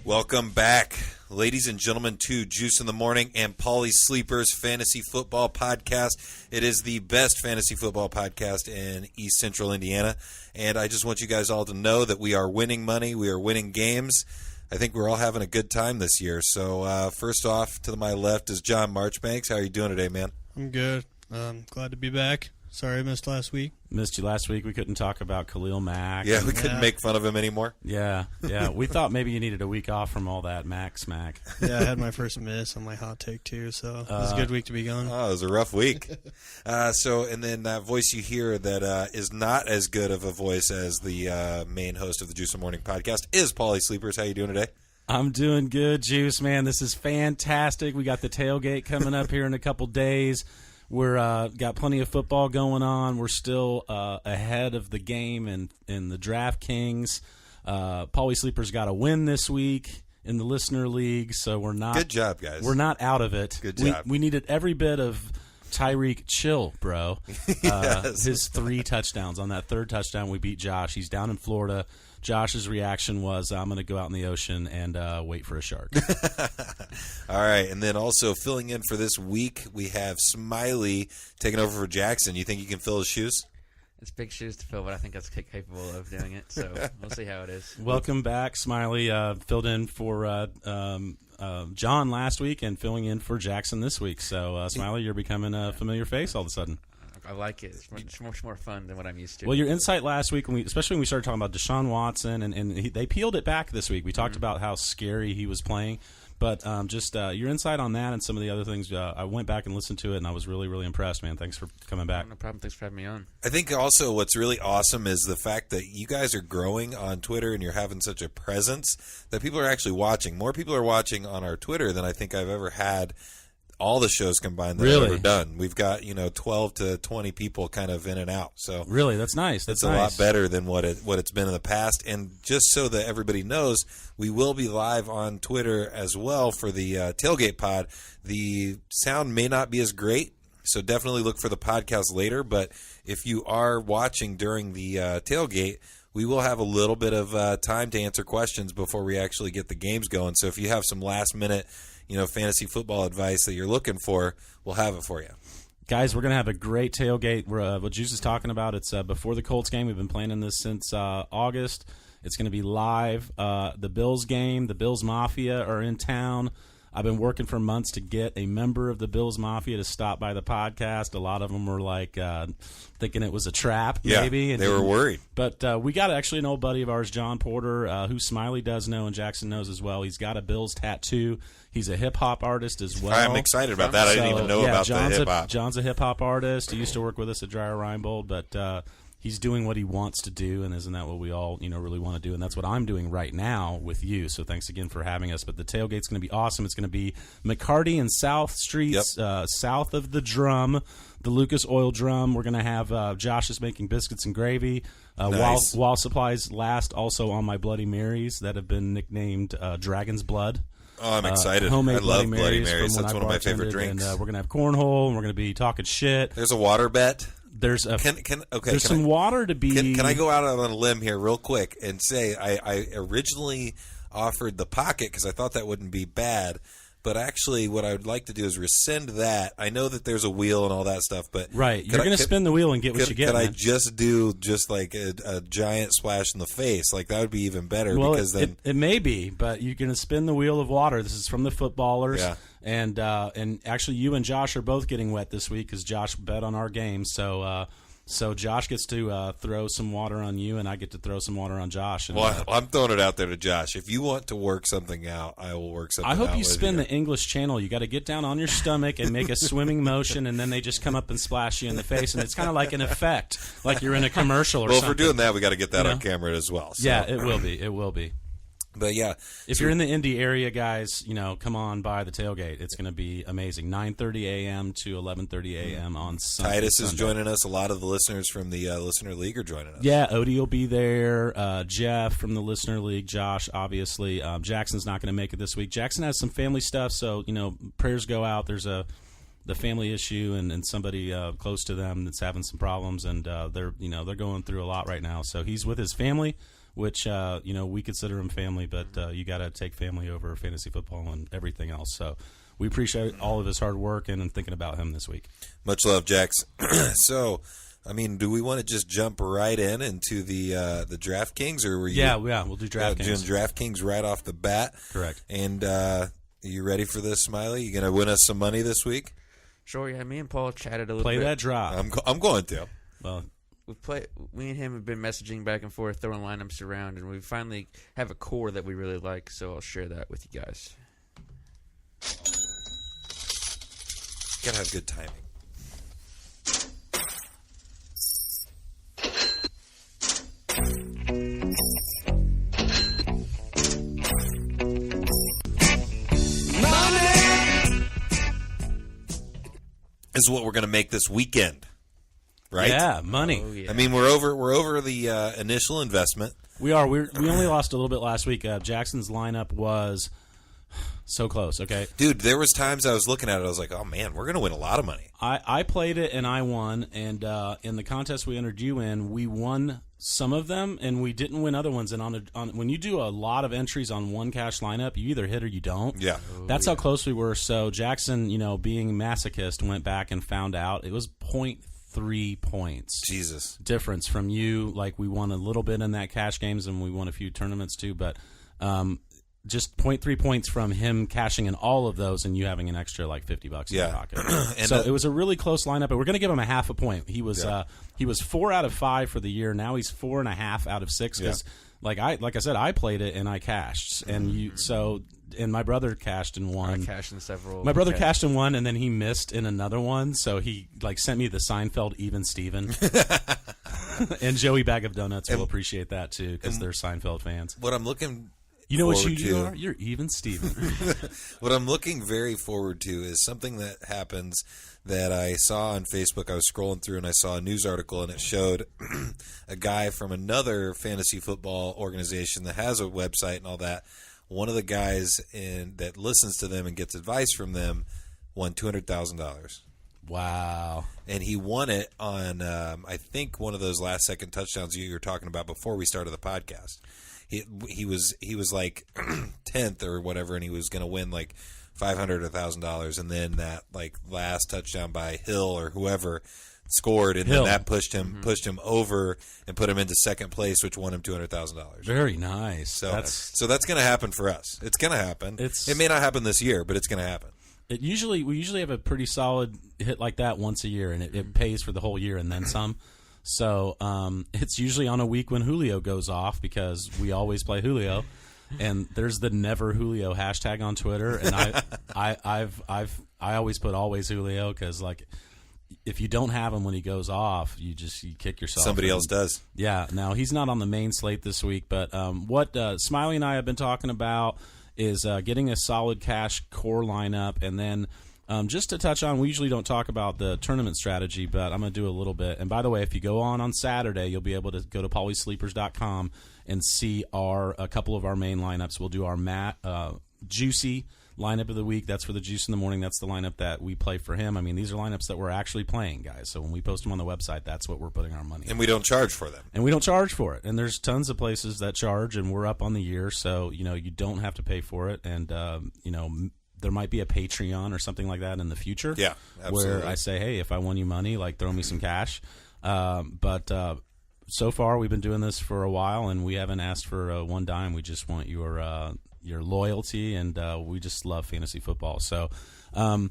Welcome back, ladies and gentlemen, to Juice in the Morning and Paulie Sleepers Fantasy Football Podcast. It is the best fantasy football podcast in East Central Indiana, and I just want you guys all to know that we are winning money, we are winning games. I think we're all having a good time this year. So first off, to my left is John Marchbanks. How are you doing today, man? I'm good. Glad to be back. Sorry I missed last week. Missed you last week. We couldn't talk about Khalil Mack. Yeah, we couldn't make fun of him anymore. Yeah. We thought maybe you needed a week off from all that Mack smack. Yeah, I had my first miss on my hot take, too, so it was a good week to be gone. Oh, it was a rough week. And then that voice you hear that is not as good of a voice as the main host of the Juice in the Morning podcast is Paulie Sleepers. How you doing today? I'm doing good, Juice, man. This is fantastic. We got the tailgate coming up here in a couple days. We're got plenty of football going on. We're still ahead of the game in the Draftkings. Paulie Sleepers got a win this week in the listener league, so we're not. Good job, guys. We're not out of it. Good job. We needed every bit of Tyreek chill, bro. Yes. His 3 touchdowns. On that third touchdown, we beat Josh. He's down in Florida. Josh's reaction was, I'm going to go out in the ocean and wait for a shark. All right, and then also filling in for this week, we have Smiley taking over for Jackson. You think you can fill his shoes? It's big shoes to fill, but I think that's capable of doing it, so we'll see how it is. Welcome back, Smiley. Filled in for John last week and filling in for Jackson this week. So, Smiley, you're becoming a familiar face all of a sudden. I like it. It's much more fun than what I'm used to. Well, your insight last week, especially when we started talking about Deshaun Watson, and they peeled it back this week. We talked about how scary he was playing. But just your insight on that and some of the other things, I went back and listened to it, and I was really, really impressed, man. Thanks for coming back. No problem. Thanks for having me on. I think also what's really awesome is the fact that you guys are growing on Twitter and you're having such a presence that people are actually watching. More people are watching on our Twitter than I think I've ever had all the shows combined that I've ever done. We've got 12 to 20 people kind of in and out. So really, that's nice. That's a lot better than what it's been in the past. And just so that everybody knows, we will be live on Twitter as well for the tailgate pod. The sound may not be as great, so definitely look for the podcast later. But if you are watching during the tailgate, we will have a little bit of time to answer questions before we actually get the games going. So if you have some last minute fantasy football advice that you're looking for, we'll have it for you. Guys, we're going to have a great tailgate. What Juice is talking about, it's before the Colts game. We've been planning this since August. It's going to be live. The Bills game, the Bills Mafia are in town. I've been working for months to get a member of the Bills Mafia to stop by the podcast. A lot of them were like thinking it was a trap, maybe. And they were worried. But we got actually an old buddy of ours, John Porter, who Smiley does know and Jackson knows as well. He's got a Bills tattoo. He's a hip-hop artist as well. I'm excited about that. I didn't even know about the hip-hop. John's a hip-hop artist. He used to work with us at Dryer Reinbold, but he's doing what he wants to do, and isn't that what we all really want to do? And that's what I'm doing right now with you. So thanks again for having us. But the tailgate's going to be awesome. It's going to be McCarty and South Streets, south of the Drum, the Lucas Oil Drum. We're going to have Josh is making biscuits and gravy nice. while supplies last. Also on my Bloody Marys that have been nicknamed Dragon's Blood. Oh, I'm excited. Homemade I love Bloody Marys. Marys. That's one of my favorite drinks. And we're going to have cornhole, and we're going to be talking shit. There's a water bet. There's there's some water to be. Can I go out on a limb here real quick and say I originally offered the pocket because I thought that wouldn't be bad, but actually what I would like to do is rescind that. I know that there's a wheel and all that stuff, but right, you're going to spin the wheel and get what you get. Could I just do like a giant splash in the face? Like that would be even better. Well, because then it may be, but you're going to spin the wheel of water. This is from the footballers. Yeah. And actually, you and Josh are both getting wet this week because Josh bet on our game. So Josh gets to throw some water on you, and I get to throw some water on Josh. And, I'm throwing it out there to Josh. If you want to work something out, I will work something out. I hope you spin the English Channel. You got to get down on your stomach and make a swimming motion, and then they just come up and splash you in the face, and it's kind of like an effect, like you're in a commercial or something. Well, if we're doing that, we got to get that on camera as well. So. Yeah, it will be. It will be. But yeah, If you're in the Indy area, guys, come on by the tailgate. It's going to be amazing. 9:30 a.m. to 11:30 a.m. on Sunday. Titus is Sunday. joining us. A lot of the listeners from the Listener League are joining us. Yeah, Odie will be there. Jeff from the Listener League. Josh, obviously. Jackson's not going to make it this week. Jackson has some family stuff, so prayers go out. There's the family issue and somebody close to them that's having some problems, and they're going through a lot right now. So he's with his family, which we consider him family, but you got to take family over fantasy football and everything else. So we appreciate all of his hard work and thinking about him this week. Much love, Jax. So, do we want to just jump right into the Draftkings, or were you? Yeah, we'll do Draftkings. Doing Draftkings right off the bat. Correct. And are you ready for this, Smiley? You gonna win us some money this week? Sure, yeah. Me and Paul chatted a little Play bit. that drop. I'm going to. Well, Me and him have been messaging back and forth, throwing lineups around, and we finally have a core that we really like, so I'll share that with you guys. Gotta have good timing. This is what we're going to make this weekend, right? yeah, money. Oh, yeah. We're over the initial investment. We are. We only lost a little bit last week. Jackson's lineup was so close. Okay, Dude, there was times I was looking at it, I was like, oh man, we're going to win a lot of money. I played it and I won. And in the contest we entered you in, we won some of them and we didn't win other ones. And when you do a lot of entries on one cash lineup, you either hit or you don't. Yeah. That's how close we were. So Jackson, being masochist, went back and found out it was 0.3 points. Jesus. Difference from you. Like, we won a little bit in that cash games and we won a few tournaments too, but just 0.3 points from him cashing in all of those and you having an extra like $50 in your pocket. And so it was a really close lineup, but we're going to give him a half a point. He was 4 out of 5 for the year. Now he's 4.5 out of 6 because like I said, I played it and I cashed, and and my brother cashed in one. I cashed in several. My brother cashed in one, and then he missed in another one. So he sent me the Seinfeld even Steven. And Joey Bag of Donuts will appreciate that too because they're Seinfeld fans. What I'm looking You know what forward you to- are? You're even Steven. What I'm looking very forward to is something that happens that I saw on Facebook. I was scrolling through and I saw a news article and it showed a guy from another fantasy football organization that has a website and all that. One of the guys that listens to them and gets advice from them won $200,000. Wow. And he won it on, I think, one of those last second touchdowns you were talking about before we started the podcast. He was like 10th or whatever, and he was going to win like $500 or $1,000, and then that like last touchdown by Hill or whoever scored, and then that pushed him over and put him into second place, which won him $200,000. Very nice. So that's going to happen for us. It's going to happen. It may not happen this year, but it's going to happen. We usually have a pretty solid hit like that once a year, and it pays for the whole year and then some. So it's usually on a week when Julio goes off because we always play Julio, and there's the never Julio hashtag on Twitter, and I always put always Julio because like if you don't have him when he goes off, you kick yourself. Somebody else does. Yeah. Now he's not on the main slate this week, but what Smiley and I have been talking about is getting a solid cash core lineup, and then. Just to touch on, we usually don't talk about the tournament strategy, but I'm going to do a little bit. And by the way, if you go on Saturday, you'll be able to go to pauliesleepers.com and see a couple of our main lineups. We'll do our Juicy lineup of the week. That's for the Juice in the Morning. That's the lineup that we play for him. I mean, these are lineups that we're actually playing, guys. So when we post them on the website, that's what we're putting our money in. And we don't charge for them. And we don't charge for it. And there's tons of places that charge, and we're up on the year, so you don't have to pay for it. And there might be a Patreon or something like that in the future. Yeah, absolutely. Where I say, hey, if I won you money, like throw me some cash. But so far we've been doing this for a while, and we haven't asked for one dime. We just want your loyalty, and we just love fantasy football. So been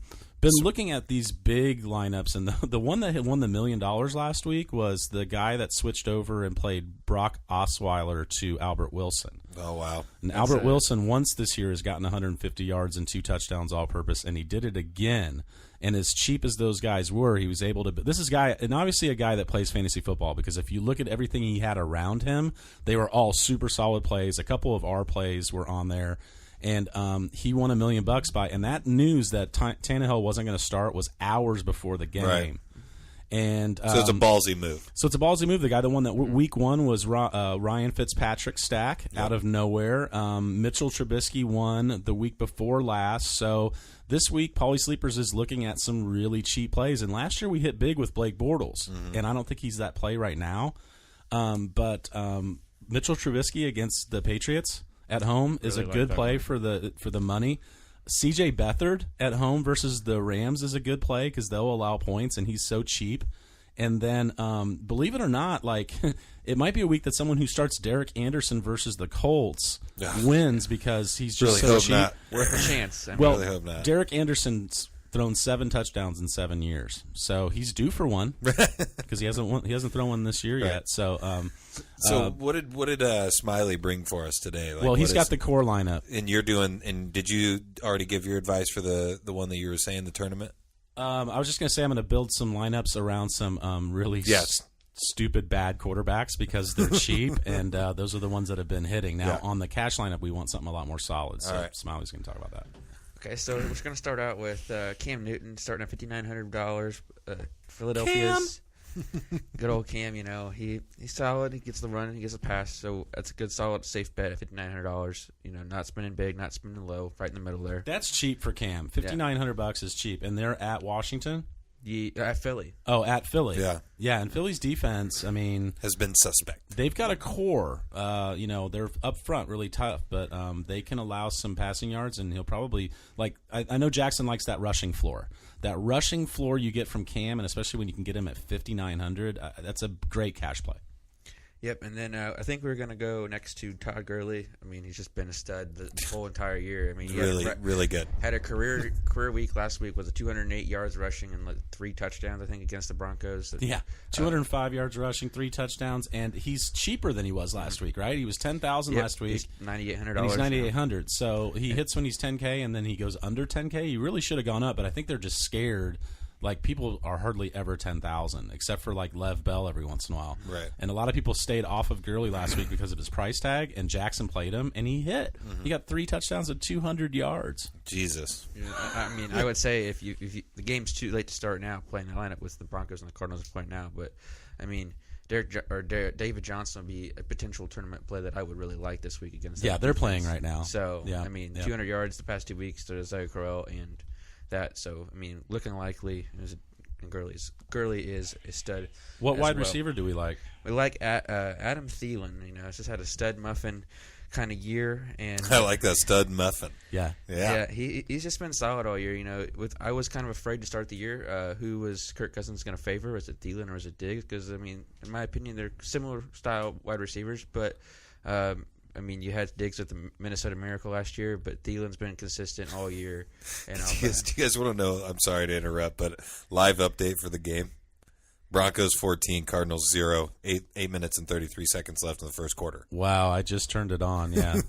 looking at these big lineups, and the one that had won the $1 million last week was the guy that switched over and played Brock Osweiler to Albert Wilson. Oh, wow. And Albert Wilson once this year has gotten 150 yards and 2 touchdowns all-purpose, and he did it again And as cheap as those guys were, he was able to. This is obviously a guy that plays fantasy football, because if you look at everything he had around him, they were all super solid plays. A couple of our plays were on there, and he won $1 million by. And that news that Tannehill wasn't going to start was hours before the game. Right. And so it's a ballsy move. The guy that won that week one was Ryan Fitzpatrick's stack out of nowhere. Mitchell Trubisky won the week before last. So this week, Paulie Sleepers is looking at some really cheap plays. And last year we hit big with Blake Bortles, and I don't think he's that play right now. But Mitchell Trubisky against the Patriots at home is a good play for the money. C.J. Beathard at home versus the Rams is a good play because they'll allow points, and he's so cheap. And then, believe it or not, like it might be a week that someone who starts Derek Anderson versus the Colts wins because he's just really so cheap. Not. Worth a chance. Well, really hope not. Derek Anderson's thrown 7 touchdowns in 7 years, so he's due for one because he hasn't thrown one this year yet. So, what did Smiley bring for us today? Like, well, he's got the core lineup, and you're doing. And did you already give your advice for the one that you were saying, the tournament? I was just going to say I'm going to build some lineups around some really stupid bad quarterbacks because they're cheap, and those are the ones that have been hitting. Now on the cash lineup, we want something a lot more solid. So Smiley's going to talk about that. Okay, so we're just going to start out with Cam Newton starting at $5,900. Philadelphia's good old Cam, he's solid. He gets the run, he gets the pass, so that's a good, solid, safe bet at $5,900. Not spending big, not spending low, right in the middle there. That's cheap for Cam. $5,900 is cheap, and they're at Washington. At Philly. Oh, at Philly. Yeah. And Philly's defense, has been suspect. They've got a core. They're up front really tough, but they can allow some passing yards, and he'll probably I know Jackson likes that rushing floor. That rushing floor you get from Cam, and especially when you can get him at $5,900, that's a great cash play. Yep, and then I think we're going to go next to Todd Gurley. He's just been a stud the whole entire year. He really good. Had a career week last week with 208 yards rushing and 3 touchdowns, I think, against the Broncos. 205 yards rushing, 3 touchdowns, and he's cheaper than he was last week, right? He was $10,000 last week. He's $9,800. And he's $9,800. So he hits when he's $10K, and then he goes under $10K. He really should have gone up, but I think they're just scared. People are hardly ever 10,000, except for Lev Bell every once in a while. Right. And a lot of people stayed off of Gurley last week because of his price tag, and Jackson played him, and he hit. He got 3 touchdowns at 200 yards. Jesus. I would say if you the game's too late to start now playing the lineup with the Broncos and the Cardinals playing now, but David Johnson would be a potential tournament play that I would really like this week against. Yeah, they're playing right now. So 200 yards the past 2 weeks to Isaiah Crowell and that. So looking likely. Gurley is a stud. What wide receiver do we like? We like Adam Thielen. He's just had a stud muffin kind of year, and I like that stud muffin. Yeah. He's just been solid all year. I was kind of afraid to start the year. Who was Kirk Cousins going to favor? Was it Thielen or was it Diggs? Because in my opinion, they're similar style wide receivers, but. You had Diggs with the Minnesota Miracle last year, but Thielen's been consistent all year. And do you guys want to know? I'm sorry to interrupt, but live update for the game: Broncos 14, Cardinals 0. 8 minutes and 33 seconds left in the first quarter. Wow, I just turned it on. Yeah,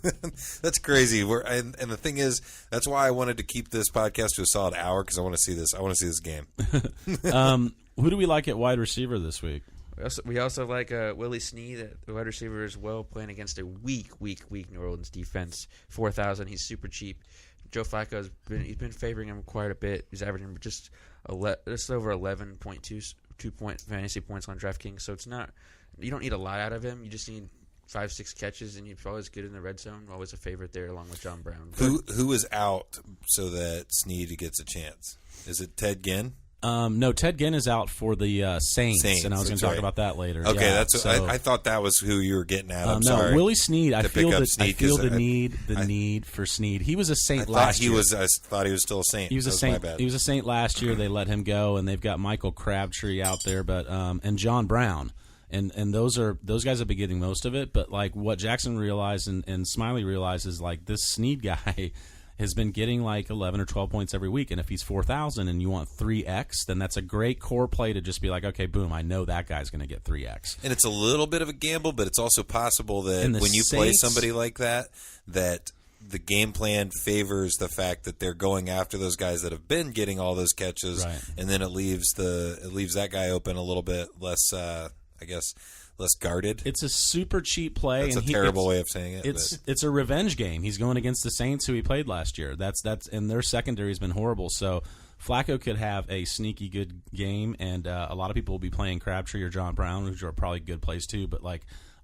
that's crazy. And the thing is, that's why I wanted to keep this podcast to a solid hour because I want to see this. I want to see this game. Who do we like at wide receiver this week? We also like Willie Snead, the wide receiver, as well, playing against a weak New Orleans defense. 4,000. He's super cheap. Joe Flacco's been favoring him quite a bit. He's averaging just over 11.2 point fantasy points on Draftkings. So it's not, you don't need a lot out of him. You just need 5-6 catches, and he's always good in the red zone. Always a favorite there, along with John Brown. Who is out so that Snead gets a chance? Is it Ted Ginn? No, Ted Ginn is out for the Saints, and I was going to talk about that later. Okay, I thought that was who you were getting at. I'm sorry. Willie Snead. I feel the need for Snead. He was a Saint last year. I thought he was still a Saint. He was a Saint. He was a Saint last year. They let him go, and they've got Michael Crabtree out there, but and John Brown. And those guys have been getting most of it, but what Jackson realized and Smiley realized is this Snead guy has been getting 11 or 12 points every week, and if he's 4,000 and you want 3x, then that's a great core play to just be okay, boom, I know that guy's going to get 3x. And it's a little bit of a gamble, but it's also possible that when you play somebody like that the game plan favors the fact that they're going after those guys that have been getting all those catches, Right. and then it leaves that guy open a little bit less, I guess, less guarded. It's a super cheap play. That's and a terrible way of saying it. It's a revenge game. He's going against the Saints, who he played last year. That's and their secondary has been horrible. So Flacco could have a sneaky good game, and a lot of people will be playing Crabtree or John Brown, which are probably good plays too. But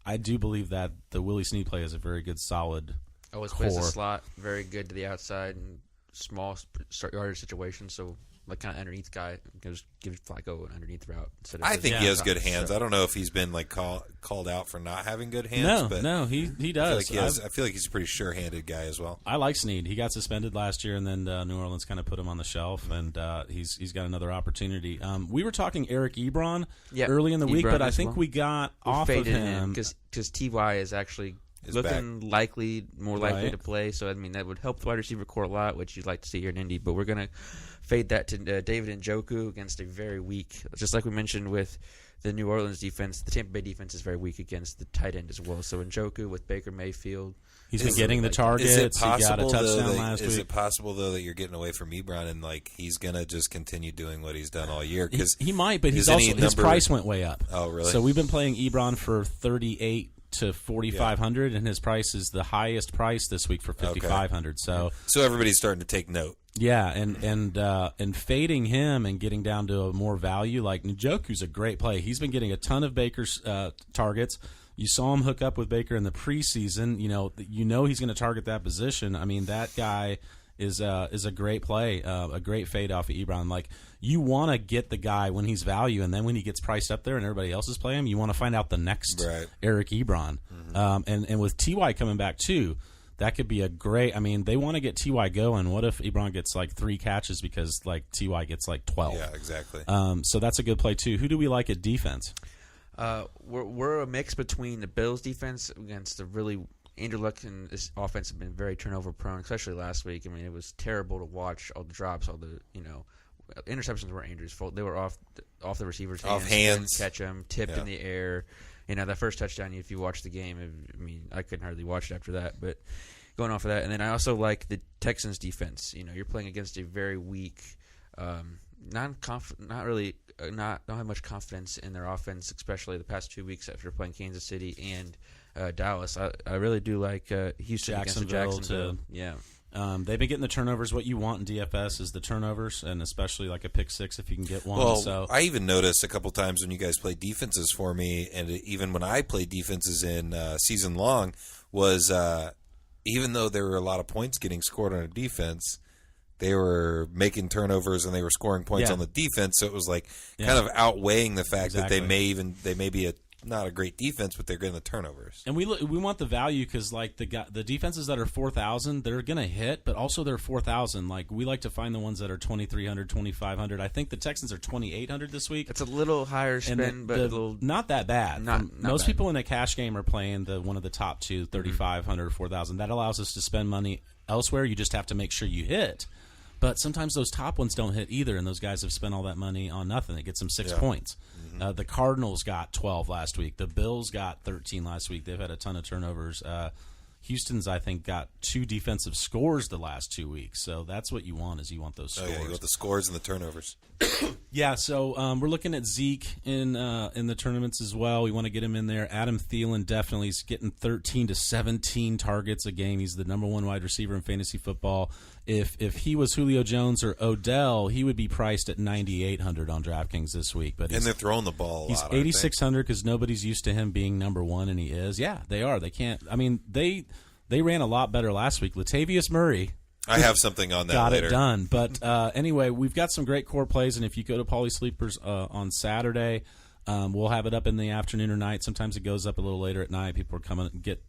I do believe that the Willie Snead play is a very good, solid. Always plays the slot, very good to the outside and small start yardage situations. So kind of underneath guy, just give Flacco an underneath route. I think he has good hands. I don't know if he's been called out for not having good hands. No, he does. I feel like he's a pretty sure-handed guy as well. I like Snead. He got suspended last year, and then New Orleans kind of put him on the shelf, and he's got another opportunity. We were talking Eric Ebron early in the week, but I think we got off of him because Ty is actually looking more likely to play. So I mean that would help the wide receiver core a lot, which you'd like to see here in Indy. But we're gonna fade that to David Njoku against a very weak, just like we mentioned with the New Orleans defense. The Tampa Bay defense is very weak against the tight end as well. So Njoku with Baker Mayfield. He's been getting the targets. He got a touchdown last week. Is it possible, though, that you're getting away from Ebron and he's going to just continue doing what he's done all year? Cause he might, but his price went way up. Oh, really? So we've been playing Ebron for 38 to 4,500, and his price is the highest price this week for 5,500. So everybody's starting to take note. Yeah, and fading him and getting down to a more value, like Njoku's a great play. He's been getting a ton of Baker's targets. You saw him hook up with Baker in the preseason. You know he's going to target that position. I mean, that guy is a great play, a great fade off of Ebron. You want to get the guy when he's value, and then when he gets priced up there and everybody else is playing him, you want to find out the next Eric Ebron. Mm-hmm. And with Ty coming back too, that could be a great. I mean, they want to get Ty going. What if Ebron gets 3 catches because Ty gets 12? Yeah, exactly. So that's a good play too. Who do we like at defense? We're a mix between the Bills defense against the really Andrew Luck and this offense have been very turnover prone, especially last week. I mean, it was terrible to watch all the drops, all the interceptions were Andrew's fault. They were off the receiver's hands, off hands, catch them, tipped in the air. That first touchdown, if you watch the game, I mean, I couldn't hardly watch it after that. But going off of that, and then I also like the Texans defense. You're playing against a very weak, don't have much confidence in their offense, especially the past 2 weeks after playing Kansas City and Dallas. I really do like Houston against Jacksonville. Yeah. They've been getting the turnovers. What you want in DFS is the turnovers, and especially a pick six if you can get one. Well, so I even noticed a couple times when you guys played defenses for me, and even when I played defenses in season long, was even though there were a lot of points getting scored on a defense, they were making turnovers and they were scoring points on the defense. So it was kind of outweighing the fact that they may be not a great defense, but they're getting the turnovers. And we want the value because the defenses that are 4,000, they're going to hit, but also they're 4,000. We like to find the ones that are 2,300, 2,500. I think the Texans are 2,800 this week. It's a little higher spend, but not that bad. Most bad. People in a cash game are playing one of the top two, 3,500, 4,000. That allows us to spend money elsewhere. You just have to make sure you hit. But sometimes those top ones don't hit either, and those guys have spent all that money on nothing. It gets them 6 points. Mm-hmm. The Cardinals got 12 last week. The Bills got 13 last week. They've had a ton of turnovers. Houston's, I think, got 2 defensive scores the last 2 weeks. So that's what you want is you want those scores. Oh, yeah, you want the scores and the turnovers. Yeah, so we're looking at Zeke in the tournaments as well. We want to get him in there. Adam Thielen definitely is getting 13 to 17 targets a game. He's the number 1 wide receiver in fantasy football. If he was Julio Jones or Odell, he would be priced at 9,800 on DraftKings this week. But and they're throwing the ball a lot. He's 8,600 because nobody's used to him being number 1, and he is. Yeah, they are. They can't. I mean, they ran a lot better last week. Latavius Murray. I have something on that got later. It done. But anyway, we've got some great core plays, and if you go to Paulie Sleepers on Saturday, we'll have it up in the afternoon or night. Sometimes it goes up a little later at night. People are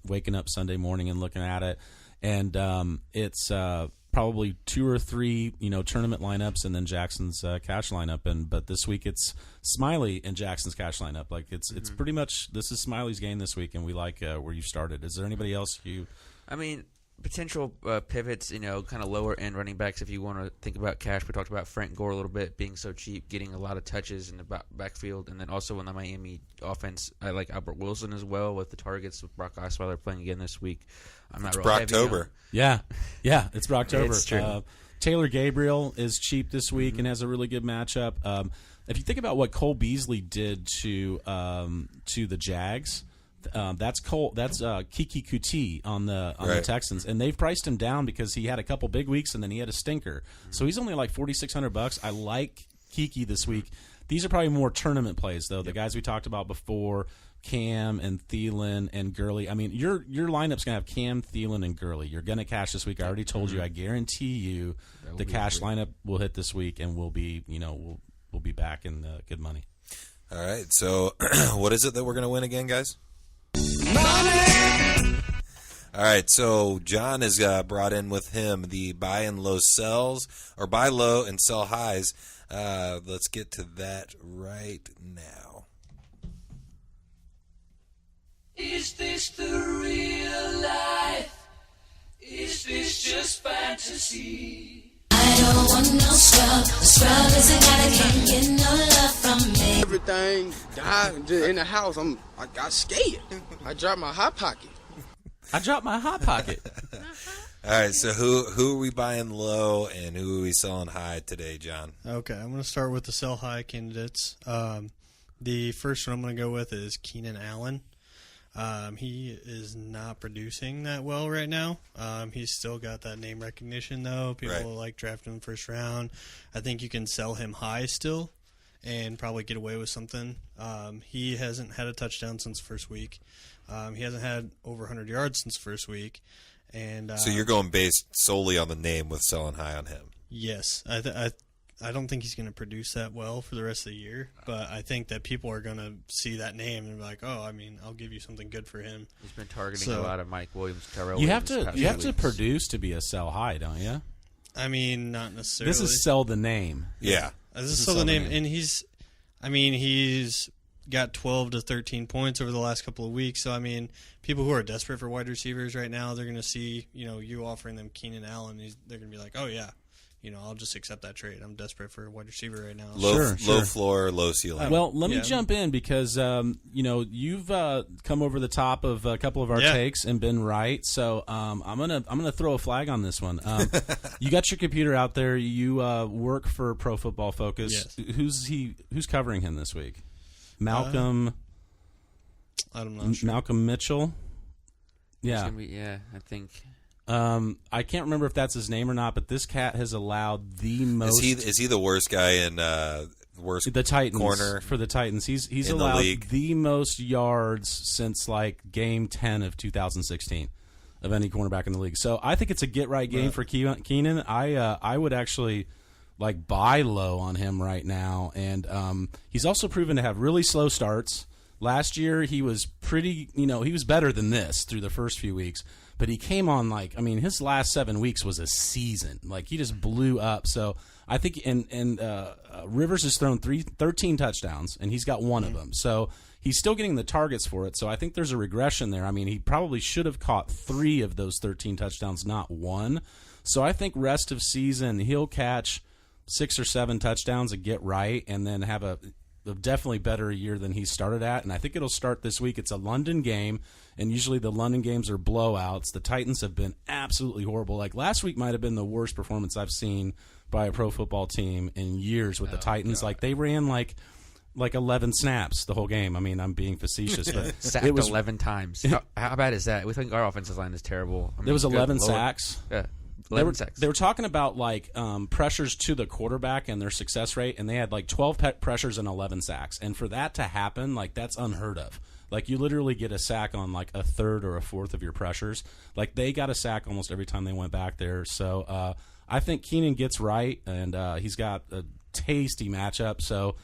waking up Sunday morning and looking at it, and it's probably 2 or 3 tournament lineups, and then Jackson's cash lineup. But this week it's Smiley and Jackson's cash lineup. It's pretty much this is Smiley's game this week, and we like where you started. Is there anybody else you? I mean, potential pivots, kind of lower end running backs. If you want to think about cash, we talked about Frank Gore a little bit being so cheap, getting a lot of touches in the backfield, and then also in the Miami offense, I like Albert Wilson as well with the targets with Brock Osweiler playing again this week. I'm not real heavy on- Brocktober. Yeah, it's Brocktober. It's true. Taylor Gabriel is cheap this week and has a really good matchup. If you think about what Cole Beasley did to the Jags. That's Kiki Kuti on the Texans, and they've priced him down because he had a couple big weeks and then he had a stinker. So he's only like $4,600. I like Kiki this week. These are probably more tournament plays though. The guys we talked about before, Cam and Thielen and Gurley. I mean, your lineup's gonna have Cam, Thielen, and Gurley. You're gonna cash this week. I already told you. I guarantee you, the cash lineup will hit this week, and we'll be we'll be back in good money. All right. So, what is it that we're gonna win again, guys? All right, so John has brought in with him the buy and low sells, or buy low and sell highs. Let's get to that right now. Is this the real life? Is this just fantasy? I don't want no scrub. A scrub is a guy that can't get no love from me. Everything died in the house. I got scared. I dropped my hot pocket. All right, so who are we buying low and who are we selling high today, John? Okay, I'm going to start with the sell high candidates. The first one I'm going to go with is Keenan Allen. He is not producing that well right now. He's still got that name recognition, though. People like drafting him first round. I think you can sell him high still and probably get away with something. He hasn't had a touchdown since first week. He hasn't had over 100 yards since first week. And so you're going based solely on the name with selling high on him? Yes. I don't think he's going to produce that well for the rest of the year, but I think that people are going to see that name and be like, oh, I mean, I'll give you something good for him. He's been targeting a lot of Mike Williams, Tyrell You Williams. have to produce to be a sell high, don't you? I mean, not necessarily. This is sell the name. Yeah. This is sell the name, and he's got 12 to 13 points over the last couple of weeks. So, I mean, people who are desperate for wide receivers right now, they're going to see, you offering them Keenan Allen. They're going to be like, oh, yeah, I'll just accept that trade. I'm desperate for a wide receiver right now. Low floor, low ceiling. Well, let me jump in because, you've come over the top of a couple of our takes and been right. So I'm gonna throw a flag on this one. You got your computer out there. You work for Pro Football Focus. Yes. Who's covering him this week? Malcolm. I'm not sure. Malcolm Mitchell. Yeah. I think. I can't remember if that's his name or not, but this cat has allowed the most. Is he the worst guy in the Titans corner for the Titans? He's allowed the most yards since like game 10 of 2016 of any cornerback in the league. So I think it's a get right game for Keenan. I would actually like buy low on him right now, and he's also proven to have really slow starts. Last year he was pretty, he was better than this through the first few weeks. But he came on his last 7 weeks was a season. Like, he just blew up. So I think Rivers has thrown 13 touchdowns, and he's got one of them. So he's still getting the targets for it. So I think there's a regression there. I mean, he probably should have caught 3 of those 13 touchdowns, not 1. So I think rest of season he'll catch 6 or 7 touchdowns and get right, and then have a definitely better year than he started at. And I think it'll start this week. It's a London game, and usually the London games are blowouts. The Titans have been absolutely horrible. Like, last week might have been the worst performance I've seen by a pro football team in years with the Titans. God. Like, they ran like 11 snaps the whole game. I mean, I'm being facetious, but sacked it was 11 times. How bad is that? We think our offensive line is terrible. I mean, there was 11 sacks. Yeah. They were talking about pressures to the quarterback and their success rate, and they had 12 pressures and 11 sacks. And for that to happen, that's unheard of. You literally get a sack on a third or a fourth of your pressures. They got a sack almost every time they went back there. So I think Keenan gets right, and he's got a tasty matchup. So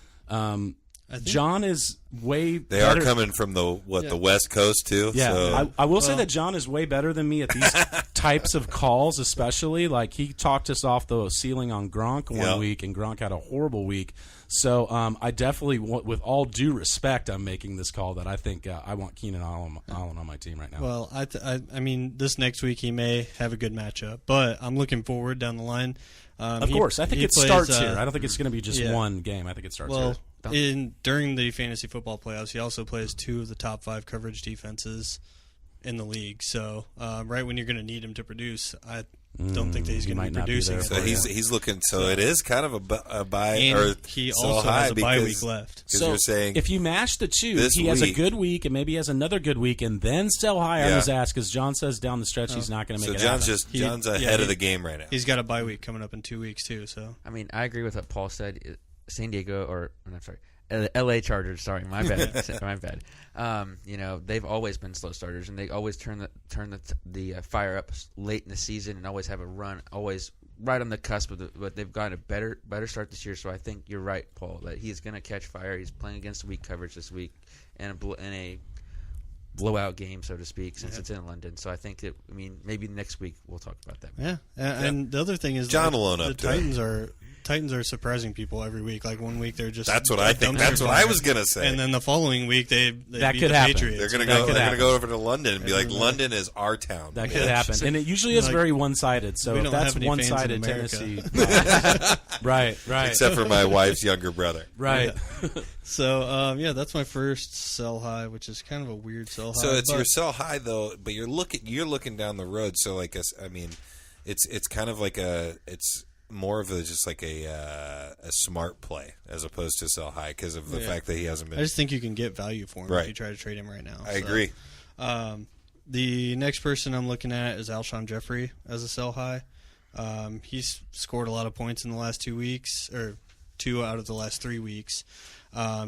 John is way They better. are coming from the West Coast too. Yeah, so. I will say that John is way better than me at these types of calls, especially. Like, he talked us off the ceiling on Gronk one week, and Gronk had a horrible week. So I definitely, with all due respect, I'm making this call that I think I want Keenan Allen on my team right now. Well, I mean, this next week he may have a good matchup, but I'm looking forward down the line. Of course, I think it starts here. I don't think it's going to be just one game. I think it starts here. During the fantasy football playoffs, he also plays 2 of the top 5 coverage defenses in the league. So right when you're going to need him to produce, I don't think that he's going to be producing. So he's looking. So it is kind of a bye. And or he so also high has a bye week left. So you're saying if you mash the two, he has a good week and maybe he has another good week, and then sell high on his ass because John says down the stretch he's not going to make it happen. John's ahead of the game right now. He's got a bye week coming up in 2 weeks too. So I mean, I agree with what Paul said. San Diego, L.A. Chargers. Sorry, my bad. My bad. They've always been slow starters, and they always turn the fire up late in the season, and always have a run, always right on the cusp of but they've got a better start this year. So I think you're right, Paul, that he's going to catch fire. He's playing against weak coverage this week, and in a blowout game, so to speak, since it's in London. So I think that maybe next week we'll talk about that. Yeah, and the other thing is John will own up the Titans are surprising people every week. Like 1 week they're just that's what I think. That's what I was gonna say. And then the following week they that beat could the happen. Patriots. They're gonna go over to London and be like, London is our town. That could happen, and it usually is very one-sided. So if that's one-sided, Tennessee, right, except for my wife's younger brother, right. So that's my first sell high, which is kind of a weird sell high. So it's your sell high though, but you're looking down the road. So it's kind of like it's more of just like a smart play as opposed to sell high because of the fact that he hasn't been. I just think you can get value for him if you try to trade him right now. I agree. The next person I'm looking at is Alshon Jeffrey as a sell high. He's scored a lot of points in the last 2 weeks, or 2 out of the last 3 weeks.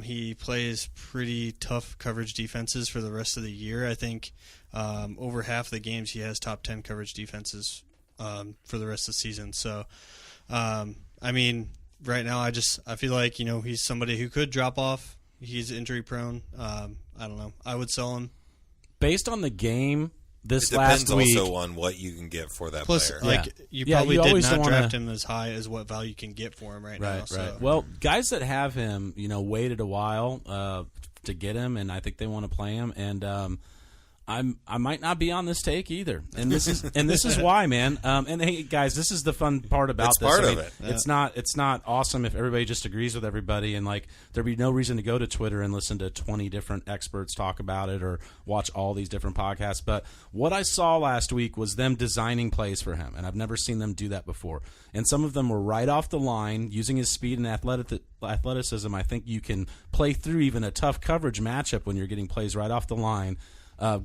He plays pretty tough coverage defenses for the rest of the year. I think over half the games he has top 10 coverage defenses for the rest of the season. So, right now I feel like he's somebody who could drop off. He's injury prone. I don't know. I would sell him based on the game. This last week, depends also on what you can get for that player. Plus, you probably did not draft him as high as what value you can get for him right now. Right. So. Well, guys that have him, waited a while to get him, and I think they want to play him. And I might not be on this take either, and this is why, man. And hey, guys, this is the fun part about it's this. Part of it. Yeah. It's not awesome if everybody just agrees with everybody, and there'd be no reason to go to Twitter and listen to 20 different experts talk about it or watch all these different podcasts. But what I saw last week was them designing plays for him, and I've never seen them do that before. And some of them were right off the line, using his speed and athleticism. I think you can play through even a tough coverage matchup when you're getting plays right off the line.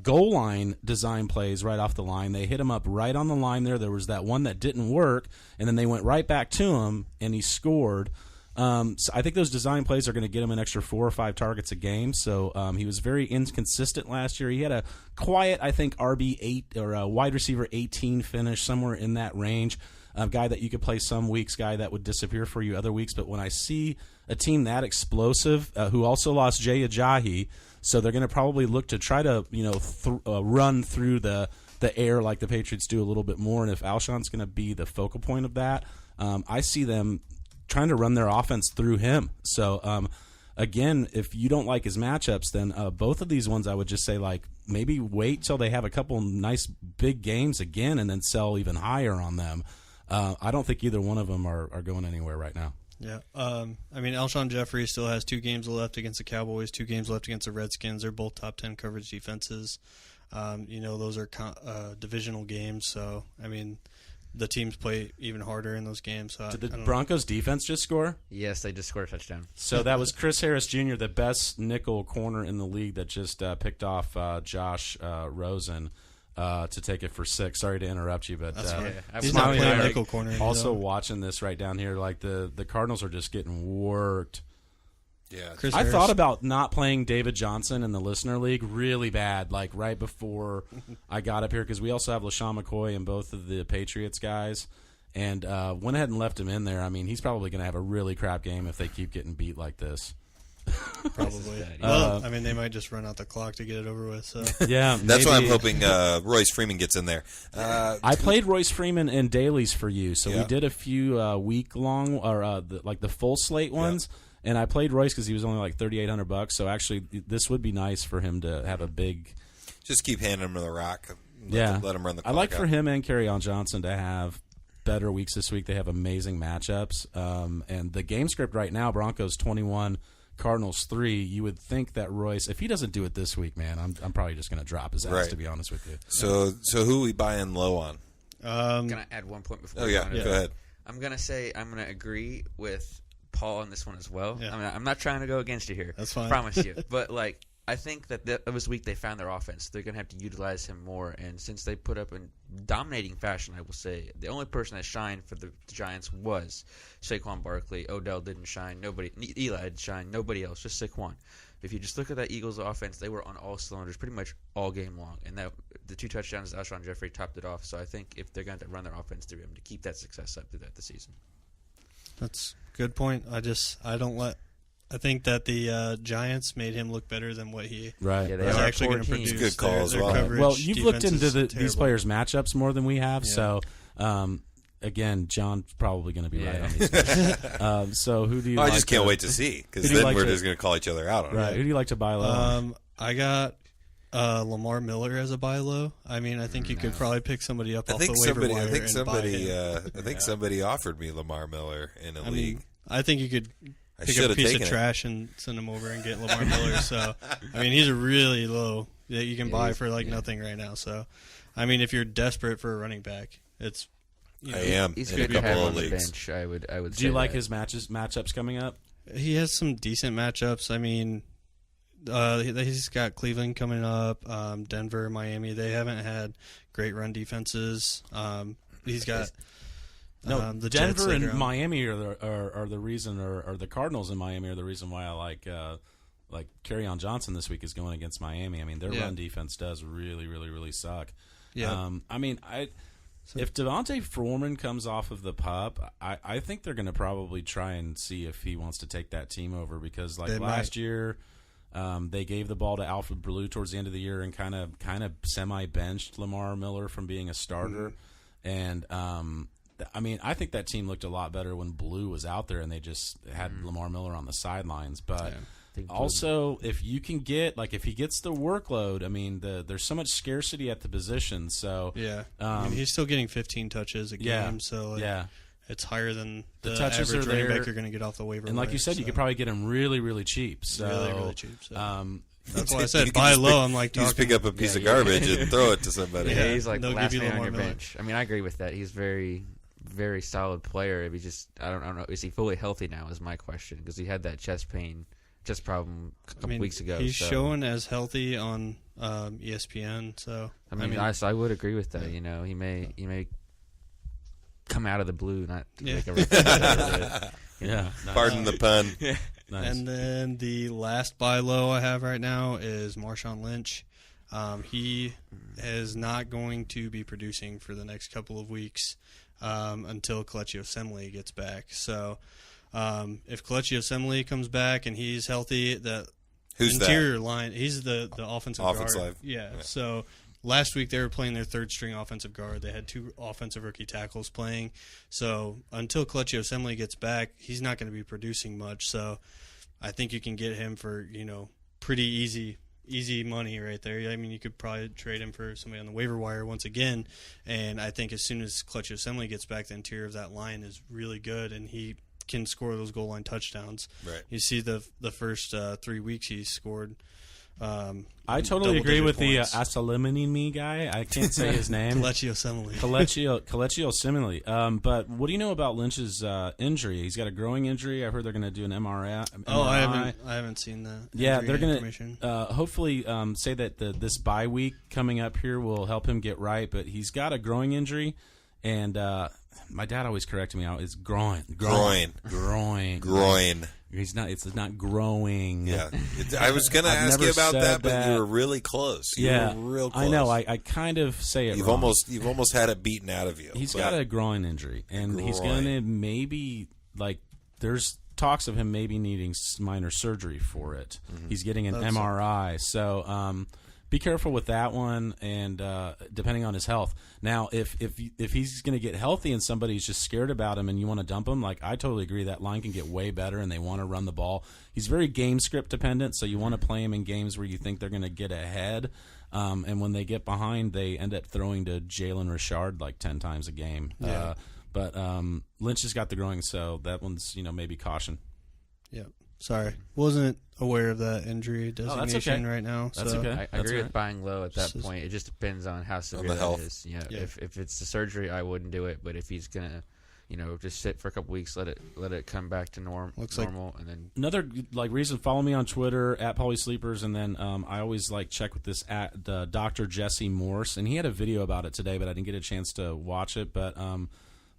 Goal line design plays right off the line. They hit him up right on the line there. There was that one that didn't work, and then they went right back to him, and he scored. So I think those design plays are going to get him an extra 4 or 5 targets a game. So he was very inconsistent last year. He had a quiet, I think, RB8 or a wide receiver 18 finish, somewhere in that range. A guy that you could play some weeks, guy that would disappear for you other weeks. But when I see a team that explosive, who also lost Jay Ajayi, so they're going to probably look to try to run through the air like the Patriots do a little bit more. And if Alshon's going to be the focal point of that, I see them trying to run their offense through him. So again, if you don't like his matchups, then both of these ones I would just say maybe wait till they have a couple nice big games again and then sell even higher on them. I don't think either one of them are going anywhere right now. Yeah. Alshon Jeffrey still has 2 games left against the Cowboys, 2 games left against the Redskins. They're both top 10 coverage defenses. Those are divisional games. So, the teams play even harder in those games. So Did the Broncos defense just score? Yes, they just scored a touchdown. So that was Chris Harris Jr., the best nickel corner in the league, that just picked off Josh Rosen to take it for 6. Sorry to interrupt you, but he's not playing nickel corner. Also watching this right down here, the Cardinals are just getting worked. Yeah, I thought about not playing David Johnson in the listener league really bad, right before I got up here, because we also have LaShawn McCoy and both of the Patriots guys, and went ahead and left him in there. He's probably going to have a really crap game if they keep getting beat like this. Probably. Well, I mean, they might just run out the clock to get it over with. So Yeah, That's why I'm maybe. hoping Royce Freeman gets in there. I played Royce Freeman in dailies for you, so we Yeah. did a few week-long or the full slate ones. And I played Royce because he was only like $3,800. So actually, this would be nice for him to have a big. Just keep handing him the rock. Let him run the I clock like for out. him and Kerryon Johnson to have better weeks this week. They have amazing matchups. And the game script right now, Broncos 21, Cardinals 3. You would think that Royce, if he doesn't do it this week, man, I'm probably just going to drop his ass, Right. to be honest with you. So who are we buying low on? I'm going to add 1 point before Oh, we yeah. go on to Go that. ahead. I'm going to agree with Paul on this one as well. Yeah. I mean, I'm not trying to go against you here. That's fine. Promise you. But, I think that this week they found their offense. They're going to have to utilize him more. And since they put up in dominating fashion, I will say, the only person that shined for the Giants was Saquon Barkley. Odell didn't shine. Eli didn't shine. Nobody else, just Saquon. If you just look at that Eagles offense, they were on all cylinders pretty much all game long. And the 2 touchdowns, Alshon Jeffrey topped it off. So I think if they're going to run their offense, they're able to keep that success up throughout the season. that's a good point. I think that the Giants made him look better than what he Right. Yeah, they was are actually poor going to teams. produce. Good call as well. Coverage, Well, you've looked defense into is these terrible. players' matchups more than we have, Yeah. so again, John's probably going to be right on these guys. So who do you? I like just can't to- wait to see because who do you then like we're to- just going to call each other out on Right. it. Who do you like to buy low? I got Lamar Miller as a buy low. I mean, I think you could probably pick somebody up I off think the waiver somebody. wire I think and somebody. buy him. I think somebody offered me Lamar Miller in a I league. mean, I think you could I pick should up a have piece taken of it. trash and send him over and get Lamar Miller. So, I mean, he's a really low that you can buy for nothing right now. So, I mean, if you're desperate for a running back, it's I am He's in a good to have couple on of the leagues. bench. I would. Do say you like that. his matchups coming up? He has some decent matchups. I mean, he's got Cleveland coming up, Denver, Miami. They haven't had great run defenses. He's got the Jets Denver later and on. Miami are the reason, or the Cardinals and Miami are the reason why I like Kerryon Johnson this week is going against Miami. I mean, their run defense does really, really, really suck. Yeah. I mean, if Devontae Foreman comes off of the pup, I think they're going to probably try and see if he wants to take that team over because, like They last might. year, they gave the ball to Alfred Blue towards the end of the year and kind of semi benched Lamar Miller from being a starter. And I mean, I think that team looked a lot better when Blue was out there and they just had Lamar Miller on the sidelines. But also, if you can get if he gets the workload, I mean, there's so much scarcity at the position. So Yeah. I mean, he's still getting 15 touches a game, so it's higher than the touches average are running there. back you're going to get off the waiver and like wire, you said, you so. could probably get him really, really cheap. So Really, really cheap, so. That's why I You said can buy just low. pick- I'm like you just talking. pick up a piece of garbage and throw it to somebody. Yeah, he's like they'll the give last you man on Lamar your Miller. bench. I mean, I agree with that. He's very, very solid player. If he just, I don't know, is he fully healthy now? Is my question because he had that chest problem a couple weeks ago. He's so. shown as healthy on ESPN. So I mean, I would agree with that. You know, he may come out of the blue, not to make a reference. Pardon the pun. Nice. And then the last buy low I have right now is Marshawn Lynch. He is not going to be producing for the next couple of weeks until Kelechi Osemele gets back. So if Kelechi Osemele comes back and he's healthy, the Who's interior line, he's the offensive Offensive guard. line. Yeah. So last week they were playing their third string offensive guard. They had 2 offensive rookie tackles playing. So until Kelechi Osemele gets back, he's not going to be producing much. So I think you can get him for, pretty easy money right there. I mean, you could probably trade him for somebody on the waiver wire once again. And I think as soon as Kelechi Osemele gets back, the interior of that line is really good, and he can score those goal line touchdowns. Right. You see the first 3 weeks he's scored. I totally agree double-digit with points. the Asalimini me guy. I can't say his name. Kelechi Osemele. Kelechi Osemele. But what do you know about Lynch's injury? He's got a growing injury. I've heard they're going to do an MRI. Oh, I haven't seen that. Yeah, injury they're going information. to hopefully say that this bye week coming up here will help him get right. But he's got a growing injury, and my dad always corrected me. It's groin. He's not. It's not growing. Yeah, I was going to I've ask you never about said that, but that. you were really close. You Yeah, were real close. I know. I kind of say it. You've wrong. almost had it beaten out of you. He's but- got a groin injury, and he's Groin. going to maybe there's talks of him maybe needing minor surgery for it. He's getting an MRI. So be careful with that one, and depending on his health. Now, if he's going to get healthy and somebody's just scared about him and you want to dump him, like I totally agree, that line can get way better and they want to run the ball. He's very game script dependent, so you want to play him in games where you think they're going to get ahead. And when they get behind, they end up throwing to Jalen Richard like 10 times a game. Yeah. But Lynch has got the groin, so that one's maybe caution. Yeah. Sorry, wasn't aware of that injury designation right now. That's so. okay. I agree with buying low at that point. It just depends on how severe the that health. is. Yeah. If it's the surgery, I wouldn't do it. But if he's gonna, just sit for a couple weeks, let it come back to normal, and then another reason. Follow me on Twitter at Paulie Sleepers, and then I always check with this at Dr. Jesse Morse, and he had a video about it today, but I didn't get a chance to watch it. But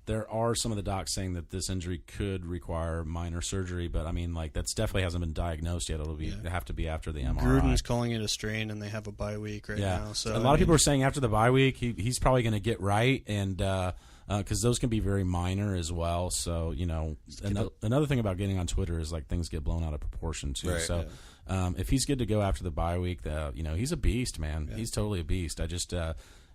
there are some of the docs saying that this injury could require minor surgery, but I mean, that's definitely hasn't been diagnosed yet. It'll have to be after the MRI. Gruden's calling it a strain, and they have a bye week now. So a lot of people are saying after the bye week, he's probably going to get right, and because those can be very minor as well. So another thing about getting on Twitter is things get blown out of proportion too. Right. So if he's good to go after the bye week, he's a beast, man. Yeah. He's totally a beast. I just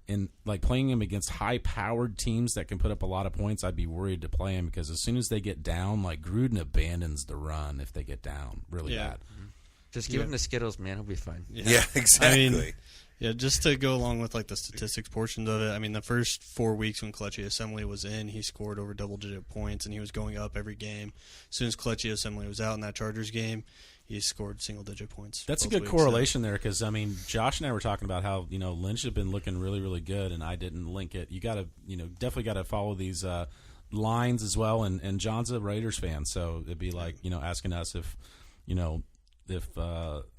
in playing him against high-powered teams that can put up a lot of points, I'd be worried to play him because as soon as they get down, Gruden abandons the run if they get down really bad. Just give him the Skittles, man. He'll be fine. Yeah, exactly. Just to go along with the statistics portions of it, I mean, the first 4 weeks when Clutchy Assembly was in, he scored over double-digit points, and he was going up every game. As soon as Clutchy Assembly was out in that Chargers game, he scored single-digit points. That's a good correlation there because, I mean, Josh and I were talking about how, Lynch had been looking really, really good, and I didn't link it. You got to, definitely got to follow these lines as well, and John's a Raiders fan, so it'd be asking us if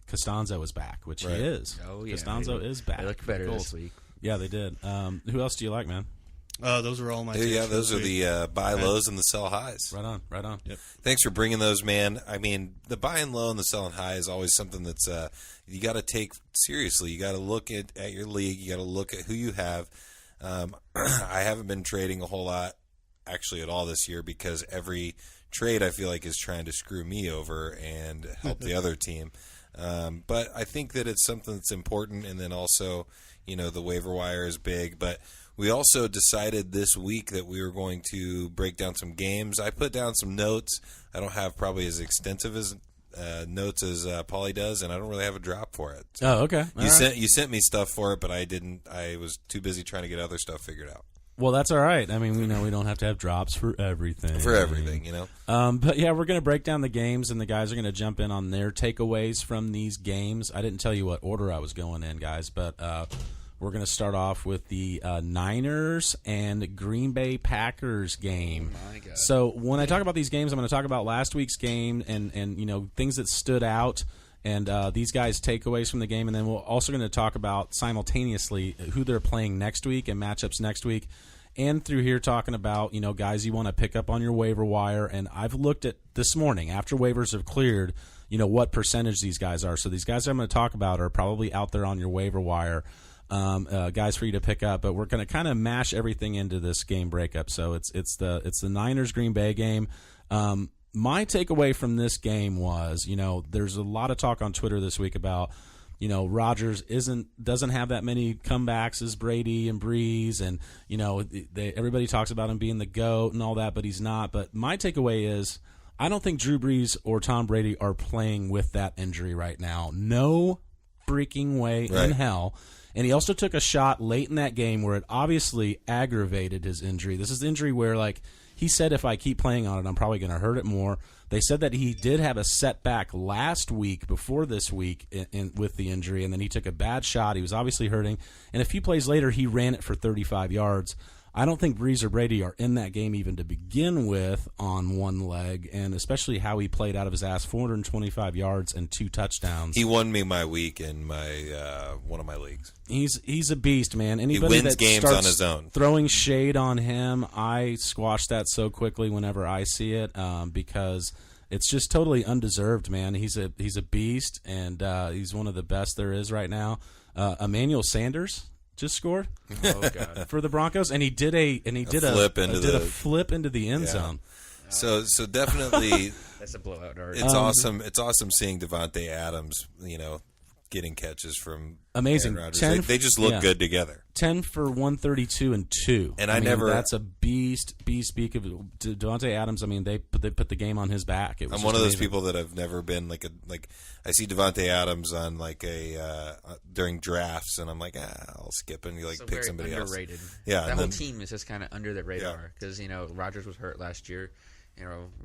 Costanzo is back, which he is. Oh, yeah. Costanzo is back. They look better this week. Yeah, they did. Who else do you like, man? Those are all my takes. Yeah, those are the buy lows and the sell highs. Right on. Yep. Thanks for bringing those, man. I mean, the buying low and the selling high is always something that's you got to take seriously. You got to look at your league. You got to look at who you have. I haven't been trading a whole lot, actually, at all this year because every trade I feel like is trying to screw me over and help the other team. But I think that it's something that's important, and then also, the waiver wire is big. But we also decided this week that we were going to break down some games. I put down some notes. I don't have probably as extensive as notes as Paulie does, and I don't really have a drop for it. So okay. You sent me stuff for it, but I didn't. I was too busy trying to get other stuff figured out. Well, that's all right. I mean, we know we don't have to have drops for everything. But yeah, we're going to break down the games, and the guys are going to jump in on their takeaways from these games. I didn't tell you what order I was going in, guys, but we're going to start off with the Niners and Green Bay Packers game. Oh my God. So when I talk about these games, I'm going to talk about last week's game and things that stood out. And these guys' takeaways from the game, and then we're also going to talk about simultaneously who they're playing next week and matchups next week, and through here talking about guys you want to pick up on your waiver wire. And I've looked at this morning after waivers have cleared, what percentage these guys are. So these guys I'm going to talk about are probably out there on your waiver wire, guys for you to pick up. But we're going to kind of mash everything into this game breakup. So it's the Niners Green Bay game. My takeaway from this game was, there's a lot of talk on Twitter this week about, Rodgers doesn't have that many comebacks as Brady and Breeze, and everybody talks about him being the GOAT and all that, but he's not. But my takeaway is, I don't think Drew Brees or Tom Brady are playing with that injury right now. No freaking way in hell. And he also took a shot late in that game where it obviously aggravated his injury. This is the injury where, he said, if I keep playing on it, I'm probably going to hurt it more. They said that he did have a setback last week before this week with the injury, and then he took a bad shot. He was obviously hurting. And a few plays later, he ran it for 35 yards. I don't think Breeze or Brady are in that game even to begin with on one leg, and especially how he played out of his ass, 425 yards and 2 touchdowns. He won me my week in my one of my leagues. He's a beast, man. Anybody he wins that games starts on his own. Throwing shade on him, I squash that so quickly whenever I see it because it's just totally undeserved, man. He's a beast, and he's one of the best there is right now. Emmanuel Sanders just scored Oh God. for the Broncos, and he did a flip into the end zone. So definitely, That's a blowout already. it's awesome. It's awesome seeing Devontae Adams, getting catches from Amazing. Aaron Rodgers. They just look good together. 10 for 132 and 2. And I never. That's a beast. Speak of Devontae Adams. I mean, they put the game on his back. I'm one of those people that have never been like I see Devontae Adams on during drafts, and I'm like, I'll skip and pick somebody underrated. else. Yeah, that whole team is just kind of under the radar because Rodgers was hurt last year.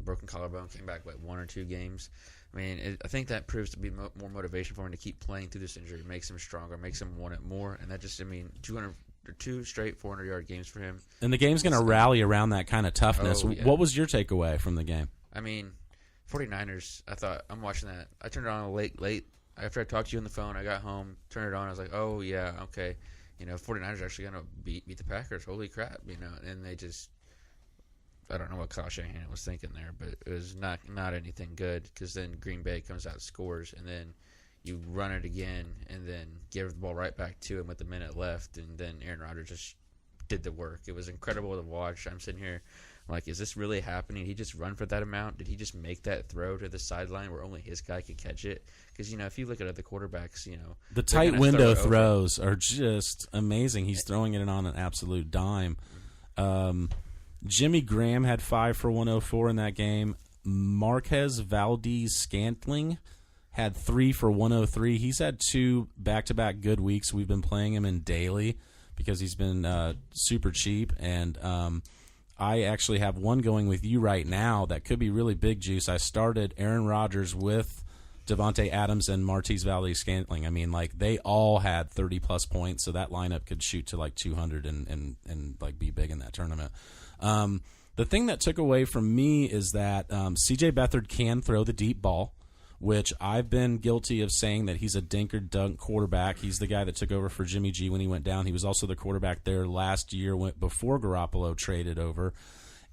Broken collarbone, came back 1 or 2 games. I mean, I think that proves to be more motivation for him to keep playing through this injury. Makes him stronger, makes him want it more, and that just, 2 straight 400-yard games for him. And the game's going to rally around that kind of toughness. Oh, yeah. What was your takeaway from the game? 49ers, I thought, I'm watching that. I turned it on late. After I talked to you on the phone, I got home, turned it on. I was like, oh, yeah, okay. 49ers are actually going to beat the Packers. Holy crap, And they just, I don't know what Kyle Shanahan was thinking there, but it was not anything good because then Green Bay comes out, scores, and then you run it again and then give the ball right back to him with a minute left, and then Aaron Rodgers just did the work. It was incredible to watch. I'm sitting here like, is this really happening? Did he just run for that amount? Did he just make that throw to the sideline where only his guy could catch it? Because, if you look at other quarterbacks, the tight window throws are just amazing. He's throwing it on an absolute dime. Jimmy Graham had 5 for 104 in that game. Marquez Valdez-Scantling had 3 for 103. He's had 2 back-to-back good weeks. We've been playing him in daily because he's been super cheap. And I actually have one going with you right now that could be really big juice. I started Aaron Rodgers with Devontae Adams and Marquez Valdez-Scantling. They all had 30-plus points, so that lineup could shoot to 200 and be big in that tournament. The thing that took away from me is that C.J. Beathard can throw the deep ball, which I've been guilty of saying that he's a dink-or-dunk quarterback. He's the guy that took over for Jimmy G when he went down. He was also the quarterback there last year before Garoppolo traded over.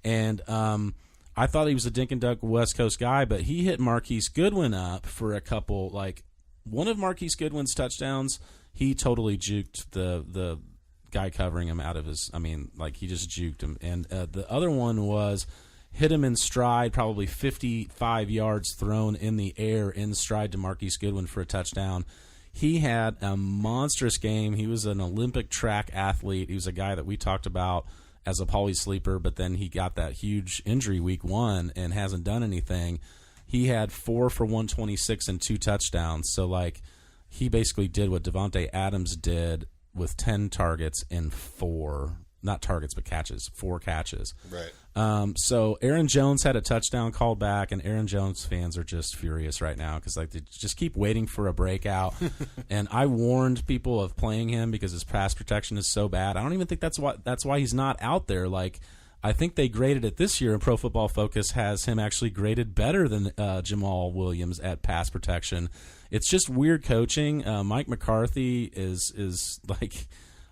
And I thought he was a dink-and-dunk West Coast guy, but he hit Marquise Goodwin up for a couple. One of Marquise Goodwin's touchdowns, he totally juked the guy covering him out of his, he just juked him. And the other one was hit him in stride, probably 55 yards thrown in the air in stride to Marquise Goodwin for a touchdown. He had a monstrous game. He was an Olympic track athlete. He was a guy that we talked about as a Paulie sleeper, but then he got that huge injury week 1 and hasn't done anything. He had 4 for 126 and 2 touchdowns. So, he basically did what Devontae Adams did with 10 targets and 4 catches. Right. So Aaron Jones had a touchdown called back, and Aaron Jones fans are just furious right now because they just keep waiting for a breakout. And I warned people of playing him because his pass protection is so bad. I don't even think that's why he's not out there. I think they graded it this year, and Pro Football Focus has him actually graded better than Jamal Williams at pass protection. It's just weird coaching. Mike McCarthy is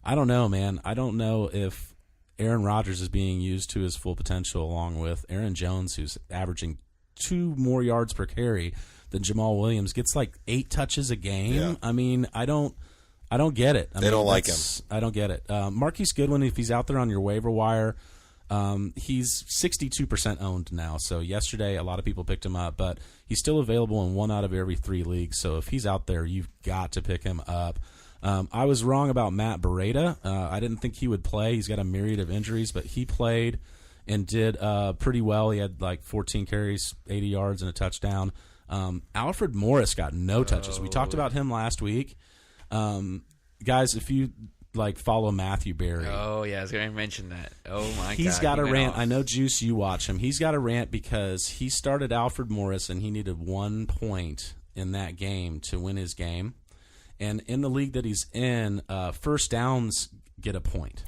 I don't know, man. I don't know if Aaron Rodgers is being used to his full potential along with Aaron Jones, who's averaging 2 more yards per carry than Jamal Williams, gets 8 touches a game. Yeah. I don't get it. They don't like him. I don't get it. Marquise Goodwin, if he's out there on your waiver wire, he's 62% owned now. So yesterday, a lot of people picked him up, but he's still available in 1 out of every 3 leagues. So if he's out there, you've got to pick him up. I was wrong about Matt Breida. I didn't think he would play. He's got a myriad of injuries, but he played and did pretty well. He had 14 carries, 80 yards, and a touchdown. Alfred Morris got no touches. We talked about him last week. Guys, if you follow Matthew Berry. Oh, yeah, I was going to mention that. Oh, my God. He's got a rant. Off. I know, Juice, you watch him. He's got a rant because he started Alfred Morris, and he needed 1 point in that game to win his game. And in the league that he's in, first downs get a point.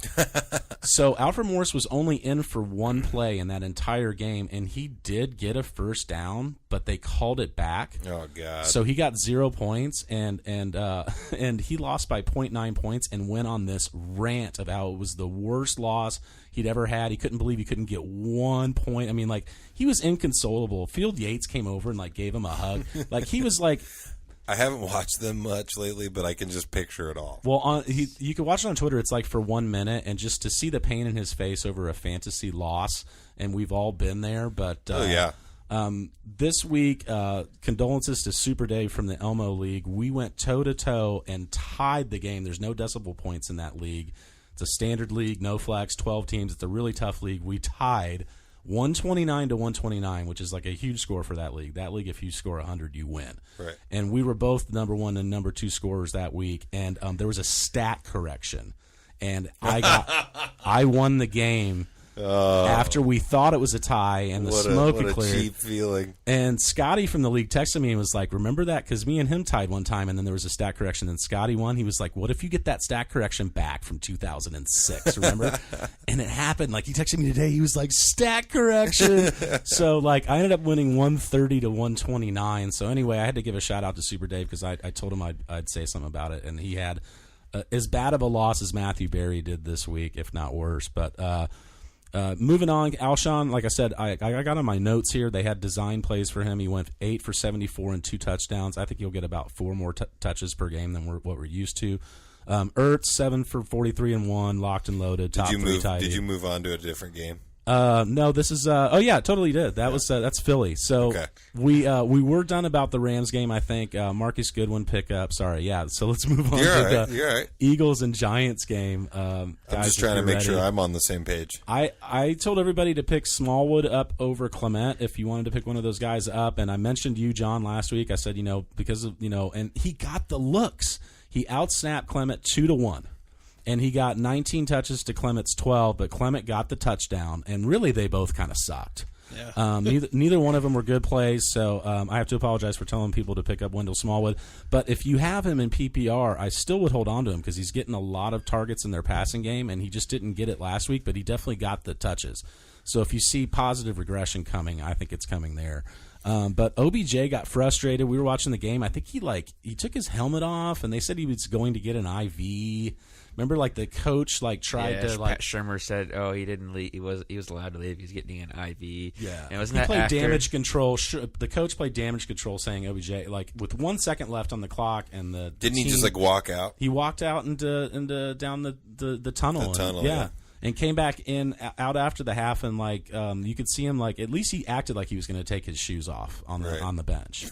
So Alfred Morris was only in for 1 play in that entire game, and he did get a first down, but they called it back. Oh, God. So he got 0 points, and he lost by 0.9 points and went on this rant of how it was the worst loss he'd ever had. He couldn't believe he couldn't get 1 point. He was inconsolable. Field Yates came over and gave him a hug. He was I haven't watched them much lately, but I can just picture it all. Well, you can watch it on Twitter. It's like for 1 minute, and just to see the pain in his face over a fantasy loss, and we've all been there. But this week, condolences to Super Dave from the Elmo League. We went toe-to-toe and tied the game. There's no decimal points in that league. It's a standard league, no flex, 12 teams. It's a really tough league. We tied 129 to 129, which is like a huge score for that league. That league, if you score 100, you win. Right. And we were both number 1 and number 2 scorers that week, and there was a stat correction, and I won the game after we thought it was a tie, and the smoke had cleared. What a cheap feeling. And Scotty from the league texted me and was like, remember that? Because me and him tied one time, and then there was a stat correction, and Scotty won. He was like, what if you get that stat correction back from 2006, remember? And it happened. Like, he texted me today. He was like, stat correction. So, like, I ended up winning 130 to 129. So, anyway, I had to give a shout-out to Super Dave because I told him I'd say something about it, and he had as bad of a loss as Matthew Berry did this week, if not worse. But moving on, Alshon, like I said, I got on my notes here. They had design plays for him. He went 8 for 74 and 2 touchdowns. I think he'll get about 4 more touches per game than what we're used to. Ertz, 7 for 43 and 1, locked and loaded. Did you move on to a different game? No, this is totally did. That's Philly. So okay. we were done about the Rams game, I think. Marcus Goodwin pickup. Sorry, yeah. So let's move on to the Eagles and Giants game. I'm just trying to make sure I'm on the same page. I told everybody to pick Smallwood up over Clement if you wanted to pick one of those guys up, and I mentioned you, John, last week. I said, because of and he got the looks. He outsnapped Clement 2-1. And he got 19 touches to Clement's 12, but Clement got the touchdown. And really, they both kind of sucked. Yeah. Neither one of them were good plays, so I have to apologize for telling people to pick up Wendell Smallwood. But if you have him in PPR, I still would hold on to him because he's getting a lot of targets in their passing game, and he just didn't get it last week, but he definitely got the touches. So if you see positive regression coming, I think it's coming there. But OBJ got frustrated. We were watching the game. I think he took his helmet off, and they said he was going to get an IV. Remember, the coach tried to Pat Shermer said, he didn't leave. He was allowed to leave. He was getting an IV. Yeah, and he played damage control. The coach played damage control, saying OBJ with 1 second left on the clock, and didn't he just walk out? He walked out into down the tunnel. The tunnel, yeah. And came back out after the half, and you could see him at least he acted like he was going to take his shoes off on the bench.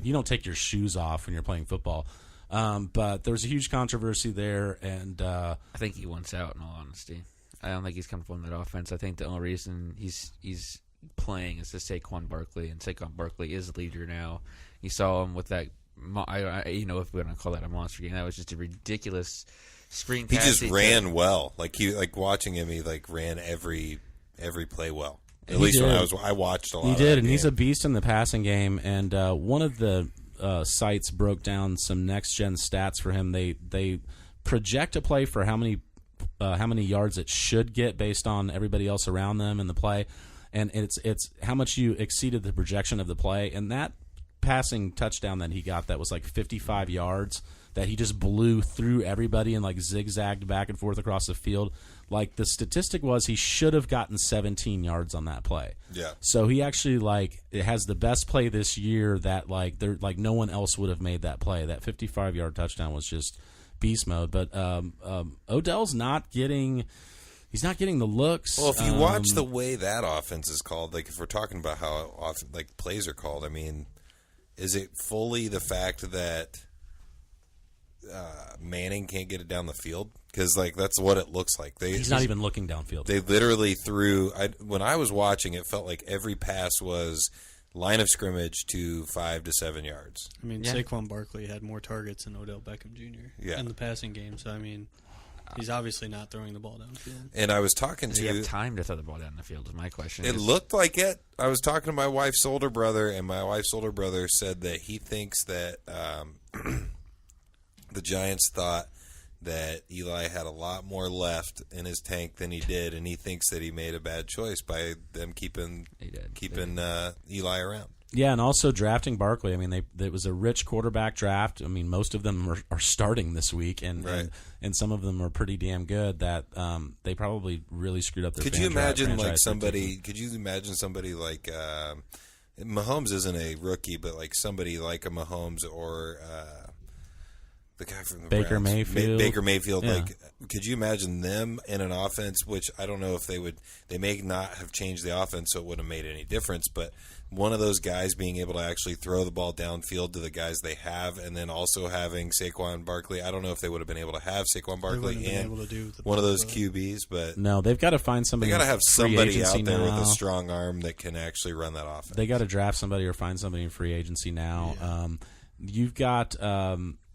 You don't take your shoes off when you're playing football. But there was a huge controversy there, and I think he wants out. In all honesty, I don't think he's comfortable in that offense. I think the only reason he's playing is to Saquon Barkley, and Saquon Barkley is the leader now. You saw him with that. If we want to call that a monster game, that was just a ridiculous screen pass. He just ran well. Watching him, he ran every play well. At least when I watched a lot. He of did, that and game. he's a beast in the passing game. And one of the sites broke down some next gen stats for him. They project a play for how many yards it should get based on everybody else around them in the play, and it's how much you exceeded the projection of the play. And that passing touchdown that he got, that was 55 yards, that he just blew through everybody and zigzagged back and forth across the field. The statistic was he should have gotten 17 yards on that play. Yeah. So he actually it has the best play this year that no one else would have made that play. That 55-yard touchdown was just beast mode. But Odell's not getting the looks. Well, if you watch the way that offense is called, if we're talking about how often plays are called, I mean, is it fully the fact that Manning can't get it down the field? Because that's what it looks like. He's not even looking downfield. They literally threw. When I was watching, it felt like every pass was line of scrimmage to 5 to 7 yards. I mean, Saquon Barkley had more targets than Odell Beckham Jr. In the passing game. So I mean, he's obviously not throwing the ball downfield. And I was talking Does he have time to throw the ball down the field? Is my question. It looked like it. I was talking to my wife's older brother, and my wife's older brother said that he thinks that the Giants thought that Eli had a lot more left in his tank than he did, and he thinks that he made a bad choice by them keeping Eli around. Yeah, and also drafting Barkley. I mean, it was a rich quarterback draft. I mean, most of them are starting this week, and some of them are pretty damn good. That they probably really screwed up their. Could you imagine somebody? Could you imagine somebody like Mahomes isn't a rookie, but like somebody like a Mahomes or the guy from the Baker Browns. Mayfield. Baker Mayfield. Yeah. Like, could you imagine them in an offense? Which I don't know if they would. They may not have changed the offense, so it wouldn't have made any difference. But one of those guys being able to actually throw the ball downfield to the guys they have, and then also having Saquon Barkley. I don't know if they would have been able to have Saquon Barkley and one of those QBs, but No, they've got to find somebody. they got to have in free somebody out agency there with now. a strong arm that can actually run that offense. They got to draft somebody or find somebody in free agency now. Yeah. You've got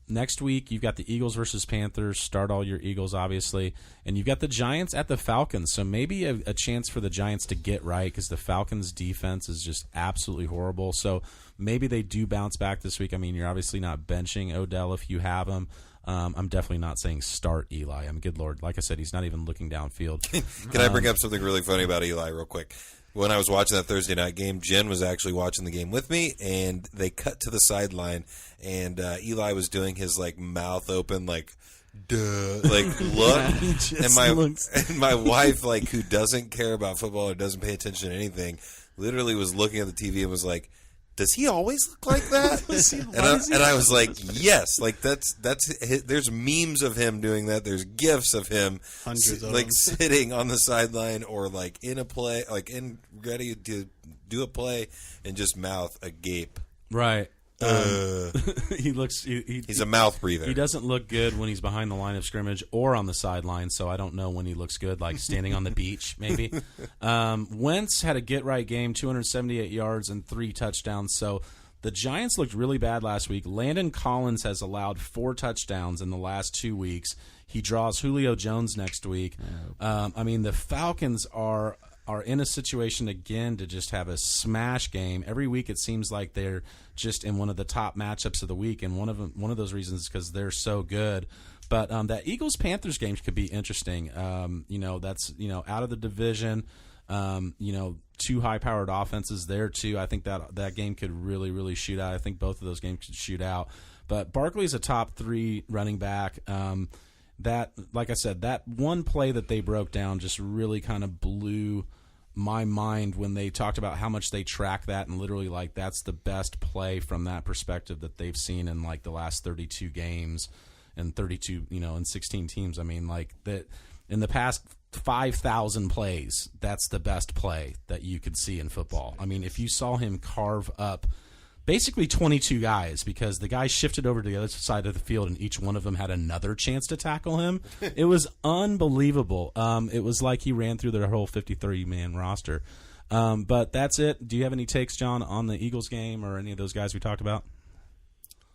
next week. You've got the Eagles versus Panthers. Start all your Eagles, obviously, and you've got the Giants at the Falcons. So maybe a chance for the Giants to get right because the Falcons' defense is just absolutely horrible. So maybe they do bounce back this week. I mean, you're obviously not benching Odell if you have him. I'm definitely not saying start Eli. Good Lord. Like I said, he's not even looking downfield. Can I bring up something really funny about Eli real quick? When I was watching that Thursday night game, Jen was actually watching the game with me, and they cut to the sideline, and Eli was doing his like mouth open, like duh, like look, and my wife, like who doesn't care about football or doesn't pay attention to anything, literally was looking at the TV and was like, does he always look like that? and I was like, yes, like that's there's memes of him doing that. There's gifs of him Hundreds of like them. sitting on the sideline or like in a play, like in ready to do a play and just mouth agape. Right. He looks. He's a mouth breather. He doesn't look good when he's behind the line of scrimmage or on the sideline, so I don't know when he looks good, like standing on the beach, maybe. Wentz had a get-right game, 278 yards and 3 touchdowns, so the Giants looked really bad last week. Landon Collins has allowed 4 touchdowns in the last 2 weeks. He draws Julio Jones next week. I mean, the Falcons are in a situation again to just have a smash game. Every week it seems like they're just in one of the top matchups of the week, and one of those reasons is because they're so good. But that Eagles-Panthers game could be interesting. That's out of the division. 2 high-powered offenses there too. I think that game could really, really shoot out. I think both of those games could shoot out. But Barkley's a top 3 running back. That, like I said, that one play that they broke down just really kind of blew my mind when they talked about how much they track that, and literally like that's the best play from that perspective that they've seen in like the last 32 games and 32, in 16 teams. I mean, like that in the past 5,000 plays, that's the best play that you could see in football. I mean, if you saw him carve up basically 22 guys, because the guys shifted over to the other side of the field and each one of them had another chance to tackle him. It was unbelievable. It was like he ran through their whole 53-man roster. But that's it. Do you have any takes, John, on the Eagles game or any of those guys we talked about?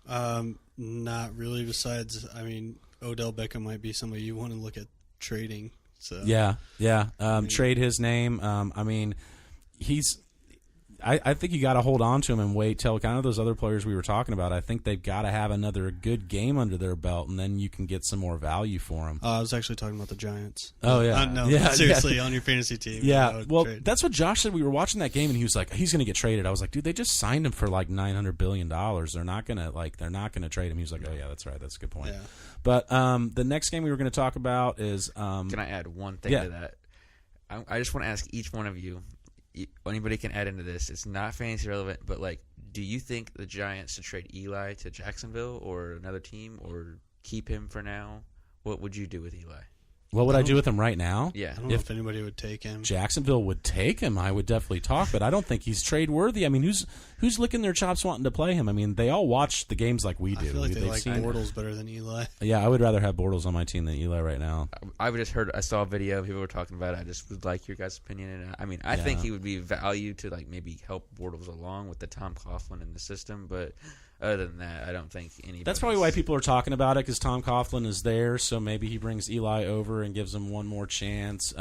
Not really, besides, I mean, Odell Beckham might be somebody you want to look at trading. So Yeah. Trade his name. I mean, I think you got to hold on to him and wait till kind of those other players we were talking about. I think they've got to have another good game under their belt, and then you can get some more value for them. I was actually talking about the Giants. Oh, yeah. Seriously, on your fantasy team. Yeah, well, trade. that's what Josh said. We were watching that game, and he was like, "He's going to get traded." I was like, "Dude, they just signed him for like $900 billion. They're not going to trade him." He was like, "Oh yeah, that's right. That's a good point." Yeah. But the next game we were going to talk about is Can I add one thing to that? I just want to ask each one of you. Anybody can add into this. It's not fantasy relevant, but like, do you think the Giants should trade Eli to Jacksonville or another team, or keep him for now? What would you do with Eli? what would I do with him right now? Yeah. I don't know if anybody would take him. Jacksonville would take him, I would definitely talk, but I don't think he's trade worthy. I mean, who's licking their chops wanting to play him? I mean, they all watch the games like we do. I feel like they They've like seen- Bortles better than Eli. Yeah, I would rather have Bortles on my team than Eli right now. I saw a video, people were talking about it. I just would like your guys' opinion. And I mean, I think Yeah. he would be value to like maybe help Bortles along with the Tom Coughlin in the system, but other than that, I don't think anybody. That's probably why people are talking about it, because Tom Coughlin is there, so maybe he brings Eli over and gives him one more chance.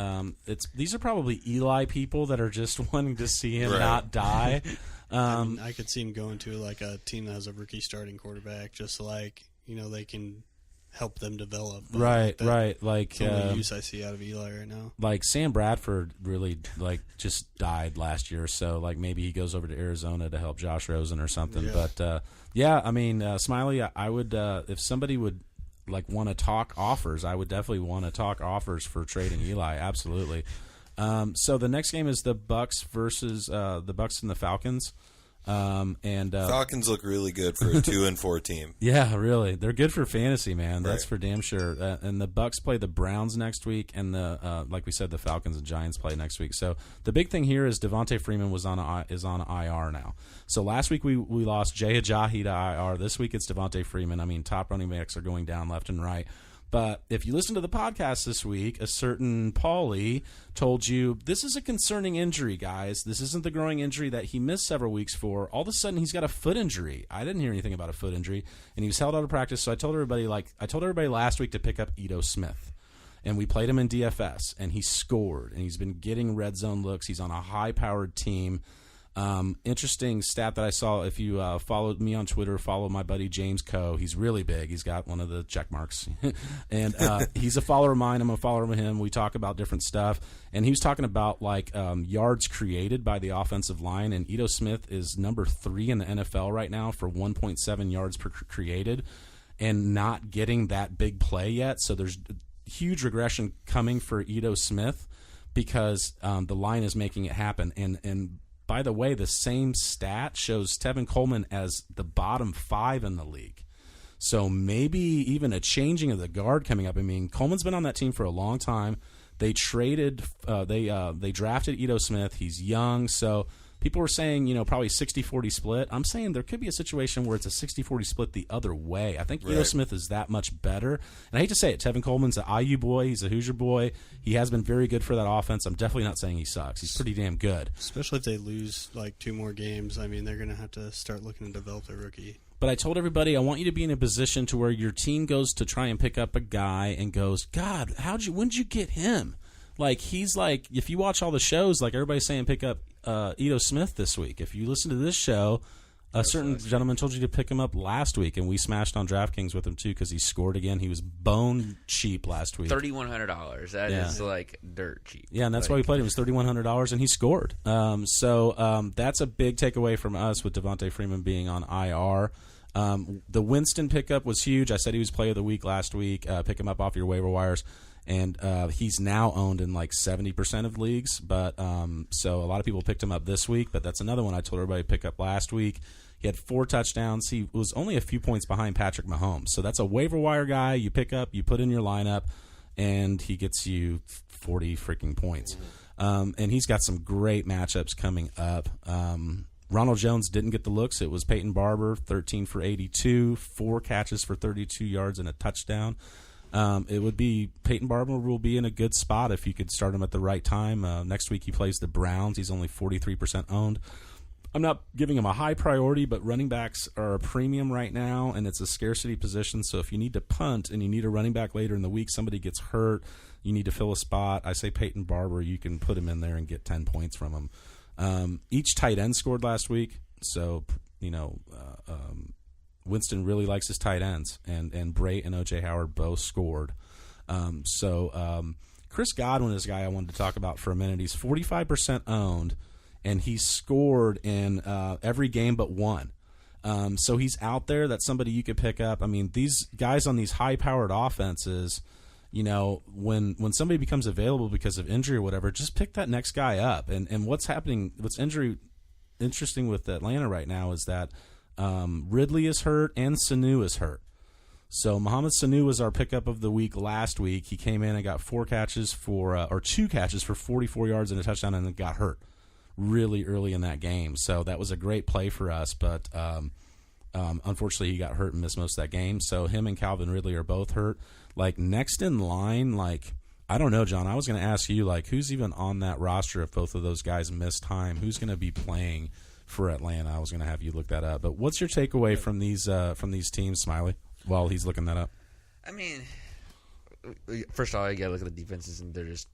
These are probably Eli people that are just wanting to see him not die. I could see him going to like a team that has a rookie starting quarterback, just like they can help them develop. But Right. That's Like the only use I see out of Eli right now. like Sam Bradford really just died last year, so like maybe he goes over to Arizona to help Josh Rosen or something. Yeah. But I mean, Smiley, I would if somebody would like want to talk offers, I would definitely want to talk offers for trading Eli. Absolutely. So the next game is the Bucks versus the Bucks and the Falcons. Falcons look really good for a 2-4 team. Yeah, really, they're good for fantasy, man. That's Right. for damn sure. And the Bucks play the Browns next week, and like we said, the Falcons and Giants play next week. So the big thing here is Devontae Freeman is on IR now. So last week we lost Jay Ajayi to IR. This week it's Devontae Freeman. I mean, top running backs are going down left and right. But if you listen to the podcast this week, a certain Paulie told you this is a concerning injury, guys. This isn't the growing injury that he missed several weeks for. All of a sudden, he's got a foot injury. I didn't hear anything about a foot injury, and he was held out of practice. So I told everybody last week to pick up Ito Smith, and we played him in DFS, and he scored, and he's been getting red zone looks. He's on a high-powered team. Interesting stat that I saw. If you followed me on Twitter, follow my buddy James Coe. He's really big. He's got one of the check marks, and he's a follower of mine. I'm a follower of him. We talk about different stuff, and he was talking about yards created by the offensive line. And Ito Smith is number 3 in the NFL right now for 1.7 yards per created, and not getting that big play yet. So there's huge regression coming for Ito Smith because the line is making it happen. And by the way, the same stat shows Tevin Coleman as the bottom 5 in the league. So maybe even a changing of the guard coming up. I mean, Coleman's been on that team for a long time. They traded, they drafted Ito Smith. He's young, so people were saying, probably 60-40 split. I'm saying there could be a situation where it's a 60-40 split the other way. I think Ito Smith is that much better. And I hate to say it, Tevin Coleman's an IU boy. He's a Hoosier boy. He has been very good for that offense. I'm definitely not saying he sucks. He's pretty damn good. Especially if they lose 2 more games. I mean, they're going to have to start looking to develop their rookie. But I told everybody I want you to be in a position to where your team goes to try and pick up a guy and goes, God, when did you get him? He's if you watch all the shows, everybody's saying pick up Ito Smith this week. If you listen to this show, a certain gentleman told you to pick him up last week, and we smashed on DraftKings with him too because he scored again. He was bone cheap last week. $3,100. That is dirt cheap. Yeah, and that's why we played him. It was $3,100, and he scored. So that's a big takeaway from us with Devontae Freeman being on IR. The Winston pickup was huge. I said he was player of the week last week. Pick him up off your waiver wires. And he's now owned in 70% of leagues. But so a lot of people picked him up this week. But that's another one I told everybody to pick up last week. He had 4 touchdowns. He was only a few points behind Patrick Mahomes. So that's a waiver wire guy you pick up, you put in your lineup, and he gets you 40 freaking points. And he's got some great matchups coming up. Ronald Jones didn't get the looks. It was Peyton Barber, 13 for 82, 4 catches for 32 yards and a touchdown. It would be Peyton Barber will be in a good spot if you could start him at the right time. Next week he plays the Browns. He's only 43% owned. I'm not giving him a high priority, but running backs are a premium right now, and it's a scarcity position. So if you need to punt and you need a running back later in the week, somebody gets hurt, you need to fill a spot, I say Peyton Barber, you can put him in there and get 10 points from him. Each tight end scored last week, so Winston really likes his tight ends, and Bray and O.J. Howard both scored. Chris Godwin is a guy I wanted to talk about for a minute. He's 45% owned, and he's scored in every game but one. So he's out there. That's somebody you could pick up. I mean, these guys on these high-powered offenses, when somebody becomes available because of injury or whatever, just pick that next guy up. And what's happening, interesting with Atlanta right now is that Ridley is hurt and Sanu is hurt. So Mohamed Sanu was our pickup of the week last week. He came in and got 2 catches for 44 yards and a touchdown, and then got hurt really early in that game. So that was a great play for us, but unfortunately he got hurt and missed most of that game. So him and Calvin Ridley are both hurt. Next in line, I don't know, John. I was going to ask you, who's even on that roster if both of those guys miss time? Who's going to be playing for Atlanta? I was going to have you look that up. But what's your takeaway from these teams, Smiley, while he's looking that up? I mean, first of all, you got to look at the defenses, and they're just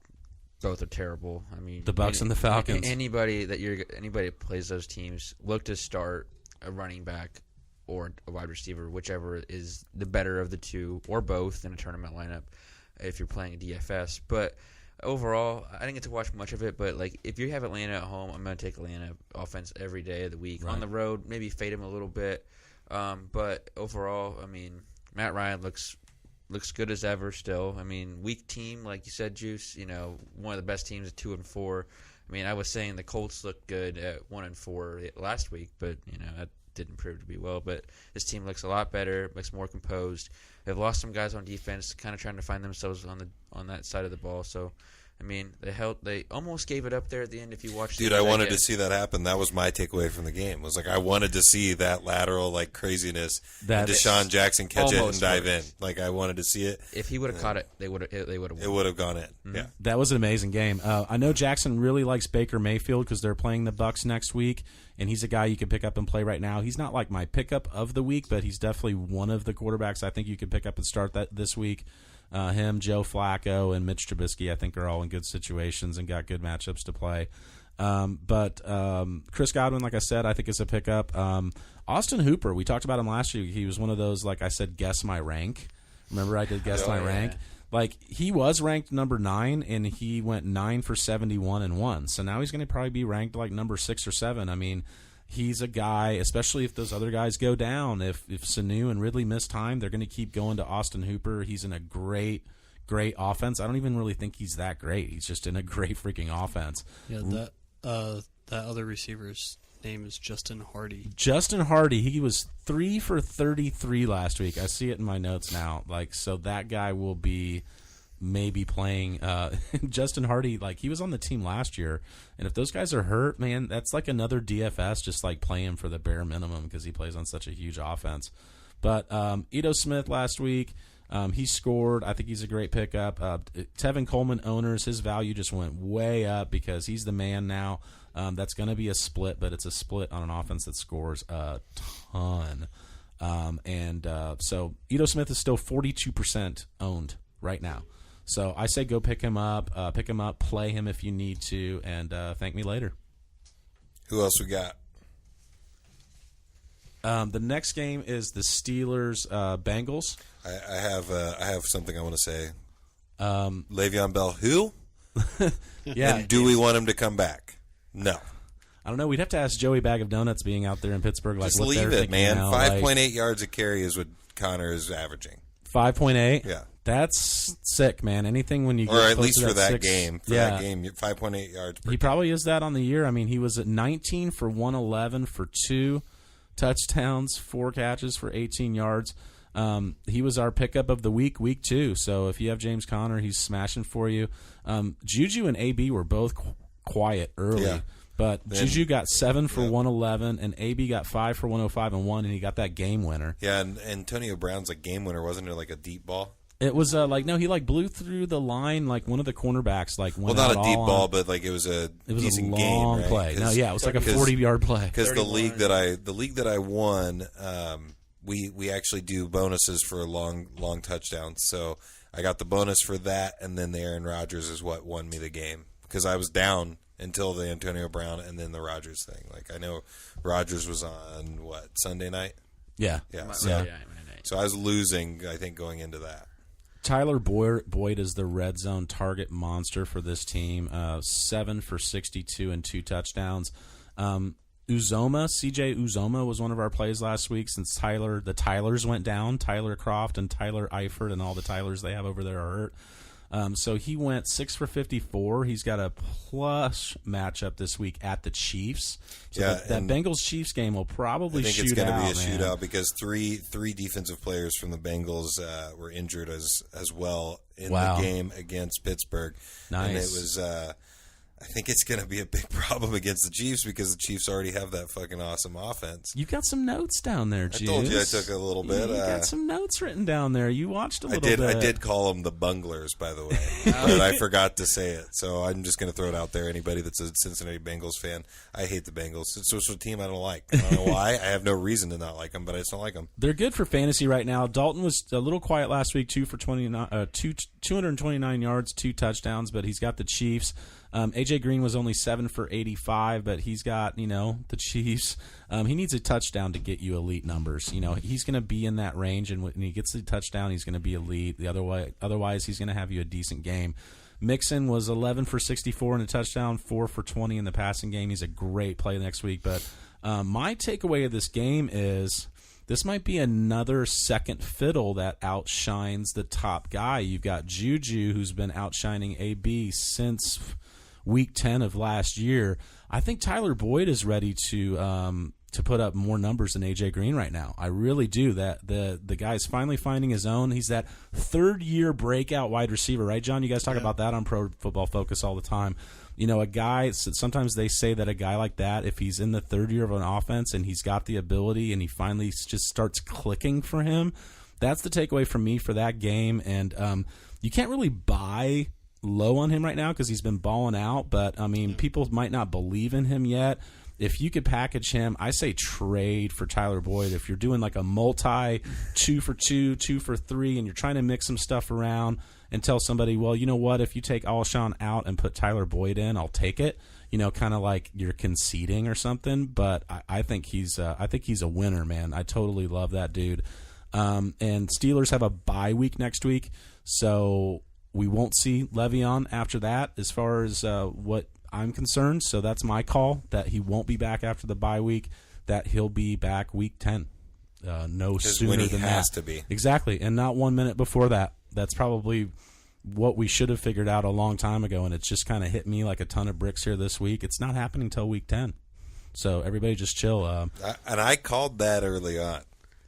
both are terrible. I mean, the Bucks and the Falcons. Anybody that plays those teams, look to start a running back or a wide receiver, whichever is the better of the two, or both in a tournament lineup if you're playing a DFS. But overall, I didn't get to watch much of it, but if you have Atlanta at home, I'm going to take Atlanta offense every day of the week. Right. On the road, maybe fade him a little bit. But overall, I mean, Matt Ryan looks good as ever still. I mean, weak team, like you said, Juice, one of the best teams at 2-4. I mean, I was saying the Colts looked good at 1-4 last week, but that didn't prove to be well. But this team looks a lot better, looks more composed. They've lost some guys on defense, kind of trying to find themselves on that side of the ball. So, I mean, they almost gave it up there at the end. If you watched, dude, I wanted to see that happen. That was my takeaway from the game. Was like I wanted to see that lateral craziness. And Deshaun Jackson catch it and dive in. Like I wanted to see it. If he would have caught it, they would have. It would have gone in. Mm-hmm. Yeah, that was an amazing game. I know Jackson really likes Baker Mayfield because they're playing the Bucs next week, and he's a guy you can pick up and play right now. He's not like my pickup of the week, but he's definitely one of the quarterbacks I think you could pick up and start that this week. Him, Joe Flacco, and Mitch Trubisky, I think, are all in good situations and got good matchups to play. But Chris Godwin, like I said, I think is a pickup. Austin Hooper, we talked about him last year. He was one of those, like I said, guess my rank. Remember I did guess my rank? Like, he was ranked number 9, and he went 9 for 71 and 1. So now he's going to probably be ranked like number 6 or 7. I mean, he's a guy, especially if those other guys go down. If Sanu and Ridley miss time, they're going to keep going to Austin Hooper. He's in a great offense. I don't even really think he's that great. He's just in a great freaking offense. Yeah, that other receiver's name is Justin Hardy. Justin Hardy, he was 3 for 33 last week. I see it in my notes now. So that guy will be maybe playing Justin Hardy. He was on the team last year, and if those guys are hurt, man, that's like another DFS just playing for the bare minimum because he plays on such a huge offense. But Ito Smith last week, he scored. I think he's a great pickup. Tevin Coleman owners, his value just went way up because he's the man now. That's going to be a split, but it's a split on an offense that scores a ton. So Ito Smith is still 42% owned right now. So I say go pick him up, play him if you need to, and thank me later. Who else we got? The next game is the Steelers Bengals. I have something I want to say. Le'Veon Bell, who? Yeah. And do we want him to come back? No. I don't know. We'd have to ask Joey Bag of Donuts being out there in Pittsburgh. Just what leave they're it, man. now. 5.8 yards a carry is what Connor is averaging. 5.8? Yeah. That's sick, man. Anything when you get or at close least to for that 6, game. For that game, 5.8 yards per He game. probably is that on the year. I mean, he was at 19 for 111 for 2 touchdowns, 4 catches for 18 yards. He was our pickup of the week 2. So if you have James Conner, he's smashing for you. Juju and AB were both quiet early. Yeah. But then, Juju got 7 for 111, and AB got 5 for 105 and 1, and he got that game winner. Yeah, and Antonio Brown's game winner, wasn't it a deep ball? It was no, he blew through the line one of the cornerbacks went not out a deep ball, on, but it was a decent a game, long right? play. No, yeah, it was like a 40-yard play. Because the league that I won, we actually do bonuses for long touchdowns. So I got the bonus for that, and then the Aaron Rodgers is what won me the game because I was down until the Antonio Brown and then the Rodgers thing. I know Rodgers was on Sunday night. Yeah. So I was losing, I think, going into that. Tyler Boyd is the red zone target monster for this team. 7 for 62 and 2 touchdowns. CJ Uzoma was one of our plays last week since the Tylers went down. Tyler Croft and Tyler Eifert and all the Tylers they have over there are hurt. So he went 6 for 54. He's got a plush matchup this week at the Chiefs. So that Bengals-Chiefs game will probably shoot out. I think it's going to be a shootout because three defensive players from the Bengals were injured as well in the game against Pittsburgh. Nice. And it was I think it's going to be a big problem against the Chiefs because the Chiefs already have that fucking awesome offense. You got some notes down there, Juice. I told you I took a little bit. You got some notes written down there. You watched a little bit. I did call them the bunglers, by the way, but I forgot to say it. So I'm just going to throw it out there. Anybody that's a Cincinnati Bengals fan, I hate the Bengals. It's just a team I don't like. I don't know why. I have no reason to not like them, but I just don't like them. They're good for fantasy right now. Dalton was a little quiet last week, 229 yards, 2 touchdowns, but he's got the Chiefs. AJ Green was only 7 for 85, but he's got, the Chiefs. He needs a touchdown to get you elite numbers. He's going to be in that range, and when he gets the touchdown, he's going to be elite. Otherwise, he's going to have you a decent game. Mixon was 11 for 64 and a touchdown, 4 for 20 in the passing game. He's a great play next week. But my takeaway of this game is this might be another second fiddle that outshines the top guy. You've got Juju, who's been outshining AB since Week 10 of last year. I think Tyler Boyd is ready to put up more numbers than AJ Green right now. I really do. That the guy's finally finding his own. He's that third-year breakout wide receiver, right, John? You guys talk about that on Pro Football Focus all the time. You know, a guy, sometimes they say that a guy like that, if he's in the third year of an offense and he's got the ability and he finally just starts clicking for him, that's the takeaway from me for that game. And you can't really buy low on him right now because he's been balling out. But, I mean, people might not believe in him yet. If you could package him, I say trade for Tyler Boyd. If you're doing like a multi 2 for 2, 2 for 3, and you're trying to mix some stuff around and tell somebody, well, you know what, if you take Alshon out and put Tyler Boyd in, I'll take it. You know, kind of like you're conceding or something. But I think he's a winner, man. I totally love that dude. And Steelers have a bye week next week, so we won't see Le'Veon after that as far as what I'm concerned. So that's my call, that he won't be back after the bye week, that he'll be back week 10. No sooner when he than has that. to be. Exactly, and not 1 minute before that. That's probably what we should have figured out a long time ago, and it's just kind of hit me like a ton of bricks here this week. It's not happening until week 10. So everybody just chill. And I called that early on.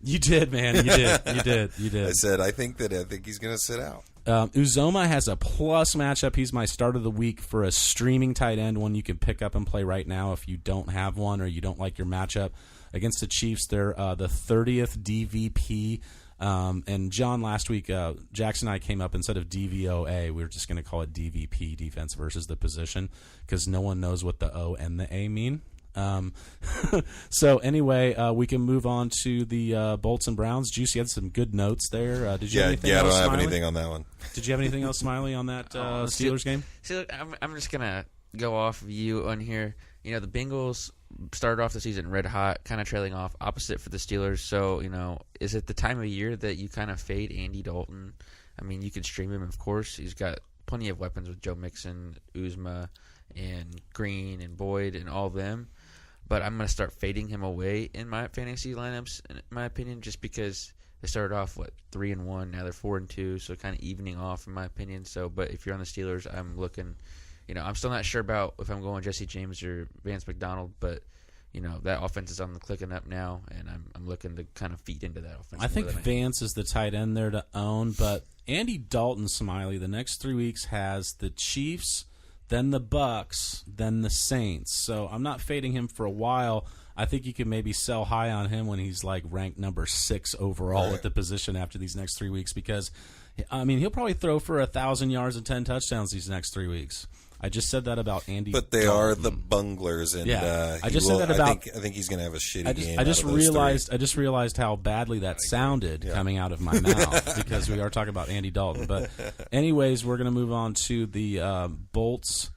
You did, man. You did. You did. I said, I think he's going to sit out. Uzoma has a plus matchup. He's my start of the week for a streaming tight end, one you can pick up and play right now if you don't have one or you don't like your matchup. Against the Chiefs, they're the 30th DVP. And John, last week, Jackson and I came up, instead of DVOA, we were just going to call it DVP, defense versus the position, because no one knows what the O and the A mean. So anyway, we can move on to the Bolts and Browns. Juice, you had some good notes there. Did you have anything else, I don't have Smiley? anything on that one. Did you have anything else, Smiley, on that Steelers game? See, look, I'm just going to go off of you on here. You know, the Bengals started off the season red hot, kind of trailing off, opposite for the Steelers. So, you know, is it the time of year that you kind of fade Andy Dalton? I mean, you could stream him, of course. He's got plenty of weapons with Joe Mixon, Uzma, and Green, and Boyd, and all of them. But I'm going to start fading him away in my fantasy lineups, in my opinion, just because they started off, 3-1, now they're 4-2, so kind of evening off, in my opinion. So, but if you're on the Steelers, I'm looking, you know, I'm still not sure about if I'm going Jesse James or Vance McDonald, but, you know, that offense is on the clicking up now, and I'm looking to kind of feed into that offense. I think Vance is the tight end there to own, but Andy Dalton, Smiley, the next 3 weeks has the Chiefs, then the Bucks, then the Saints. So I'm not fading him for a while. I think you can maybe sell high on him when he's like ranked number 6 overall at the position after these next 3 weeks, because, I mean, he'll probably throw for 1,000 yards and 10 touchdowns these next 3 weeks. I just said that about Andy. But they Dalton. are the bunglers, and I just said that about. I think he's going to have a shitty game. I just realized how badly that sounded coming out of my mouth because we are talking about Andy Dalton. But anyways, we're going to move on to the Bolts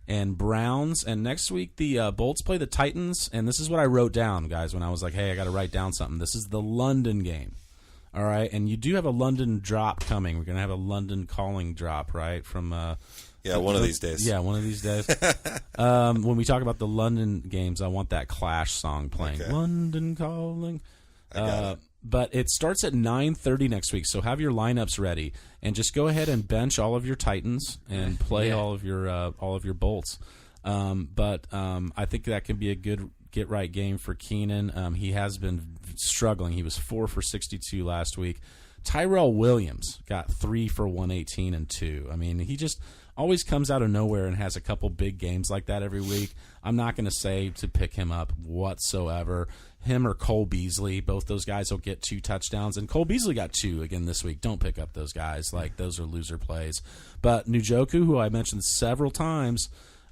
and Browns. And next week, the Bolts play the Titans. And this is what I wrote down, guys, when I was like, hey, I got to write down something. This is the London game. All right. And you do have a London drop coming. We're going to have a London calling drop, right? From one of these days. Yeah, one of these days. When we talk about the London games, I want that Clash song playing. Okay. London calling. I got it. But it starts at 9:30 next week, so have your lineups ready, and just go ahead and bench all of your Titans and play all of your Bolts. But I think that can be a good get right game for Keenan. He has been struggling. He was 4 for 62 last week. Tyrell Williams got 3 for 118 and 2. I mean, he just always comes out of nowhere and has a couple big games like that every week. I'm not going to say to pick him up whatsoever. Him or Cole Beasley, both those guys will get 2 touchdowns. And Cole Beasley got 2 again this week. Don't pick up those guys. Like, those are loser plays. But Njoku, who I mentioned several times,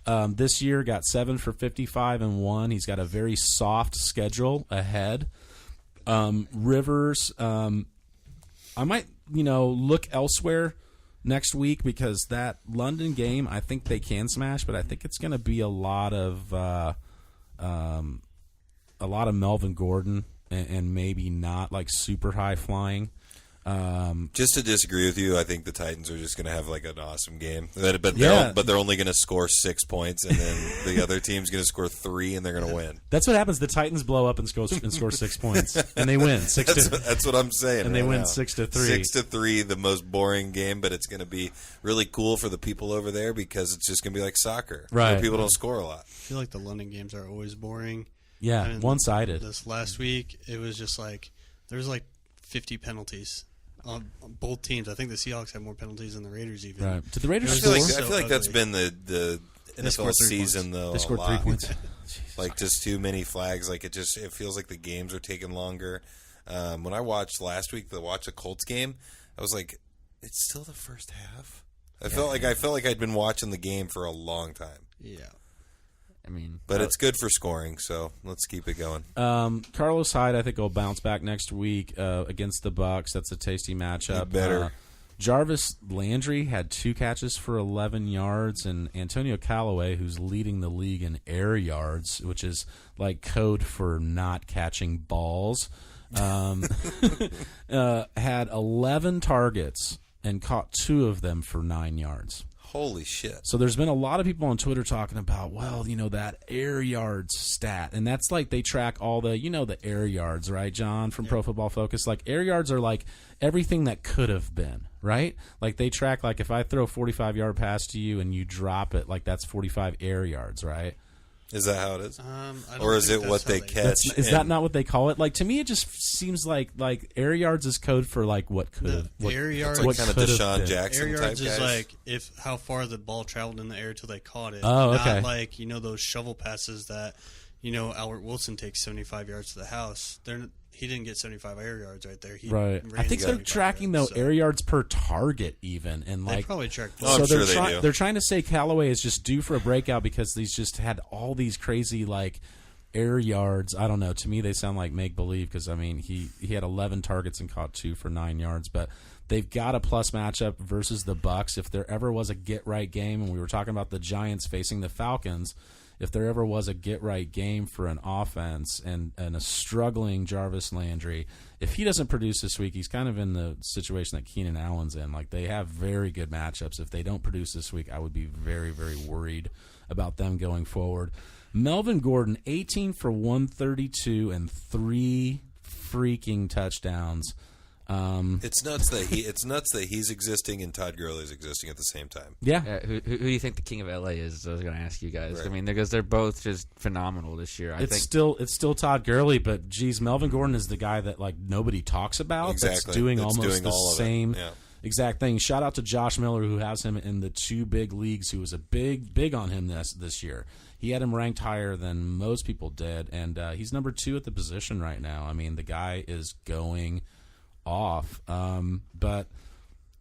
this year got 7 for 55 and 1. He's got a very soft schedule ahead. Rivers, I might, look elsewhere next week because that London game, I think they can smash, but I think it's going to be a lot of Melvin Gordon and maybe not like super high flying. Just to disagree with you, I think the Titans are just going to have like an awesome game. But they're only going to score 6 points, and then the other team's going to score 3, and they're going to win. That's what happens. The Titans blow up and score 6 points, and they win 6-2. That's what I'm saying. And right they win now. 6-3. 6-3, the most boring game, but it's going to be really cool for the people over there because it's just going to be like soccer. Right. Where people don't score a lot. I feel like the London games are always boring. Yeah, I mean, one-sided. This last week, it was just like there was like 50 penalties on both teams. I think the Seahawks had more penalties than the Raiders even. Right. Did the Raiders It was score? like I feel like that's ugly. been the NFL scored 3 season points. though. They scored a 3 lot. points. Like just too many flags. Like it feels like the games are taking longer. When I watched last week, the Colts game, I was like, it's still the first half. I felt like I'd been watching the game for a long time. Yeah. I mean, But it's good for scoring, so let's keep it going. Carlos Hyde, I think, will bounce back next week against the Bucks. That's a tasty matchup. He better. Jarvis Landry had 2 catches for 11 yards, and Antonio Callaway, who's leading the league in air yards, which is like code for not catching balls, had 11 targets and caught 2 of them for 9 yards. Holy shit. So there's been a lot of people on Twitter talking about, well, that air yards stat. And that's like they track all the, the air yards, right, John, from Pro Football Focus? Like air yards are like everything that could have been, right? Like they track, like if I throw a 45-yard pass to you and you drop it, like that's 45 air yards, right? Is that how it is? I don't Or is think it that's what how they catch? Is that not what they call it? Like to me, it just seems like air yards is code for like what could have. The air yards, It's like kind of could have Deshaun been. Jackson air type yards is guys? like how far the ball traveled in the air till they caught it. Oh, okay. Not like those shovel passes that Albert Wilson takes 75 yards to the house. He didn't get 75 air yards right there. He Right. ran I think they're 75 tracking yards, though so air yards per target even, and They like probably track. Oh, I'm so sure they do. they're trying to say Callaway is just due for a breakout because he's just had all these crazy like air yards. I don't know. To me, they sound like make believe because I mean he had 11 targets and caught 2 for 9 yards, but they've got a plus matchup versus the Bucks. If there ever was a get right game, and we were talking about the Giants facing the Falcons. If there ever was a get-right game for an offense and a struggling Jarvis Landry, if he doesn't produce this week, he's kind of in the situation that Keenan Allen's in. Like, they have very good matchups. If they don't produce this week, I would be very, very worried about them going forward. Melvin Gordon, 18 for 132 and 3 freaking touchdowns. It's nuts that he's existing and Todd Gurley's existing at the same time. Yeah. who do you think the king of LA is? I was going to ask you guys. Right. I mean, because they're both just phenomenal this year. I It's think still Todd Gurley, but geez, Melvin Gordon is the guy that like nobody talks about. Exactly. That's doing That's almost doing the all of it. same Yeah. exact thing. Shout out to Josh Miller, who has him in the 2 big leagues, who was a big on him this year. He had him ranked higher than most people did, and he's number 2 at the position right now. I mean, the guy is going off. But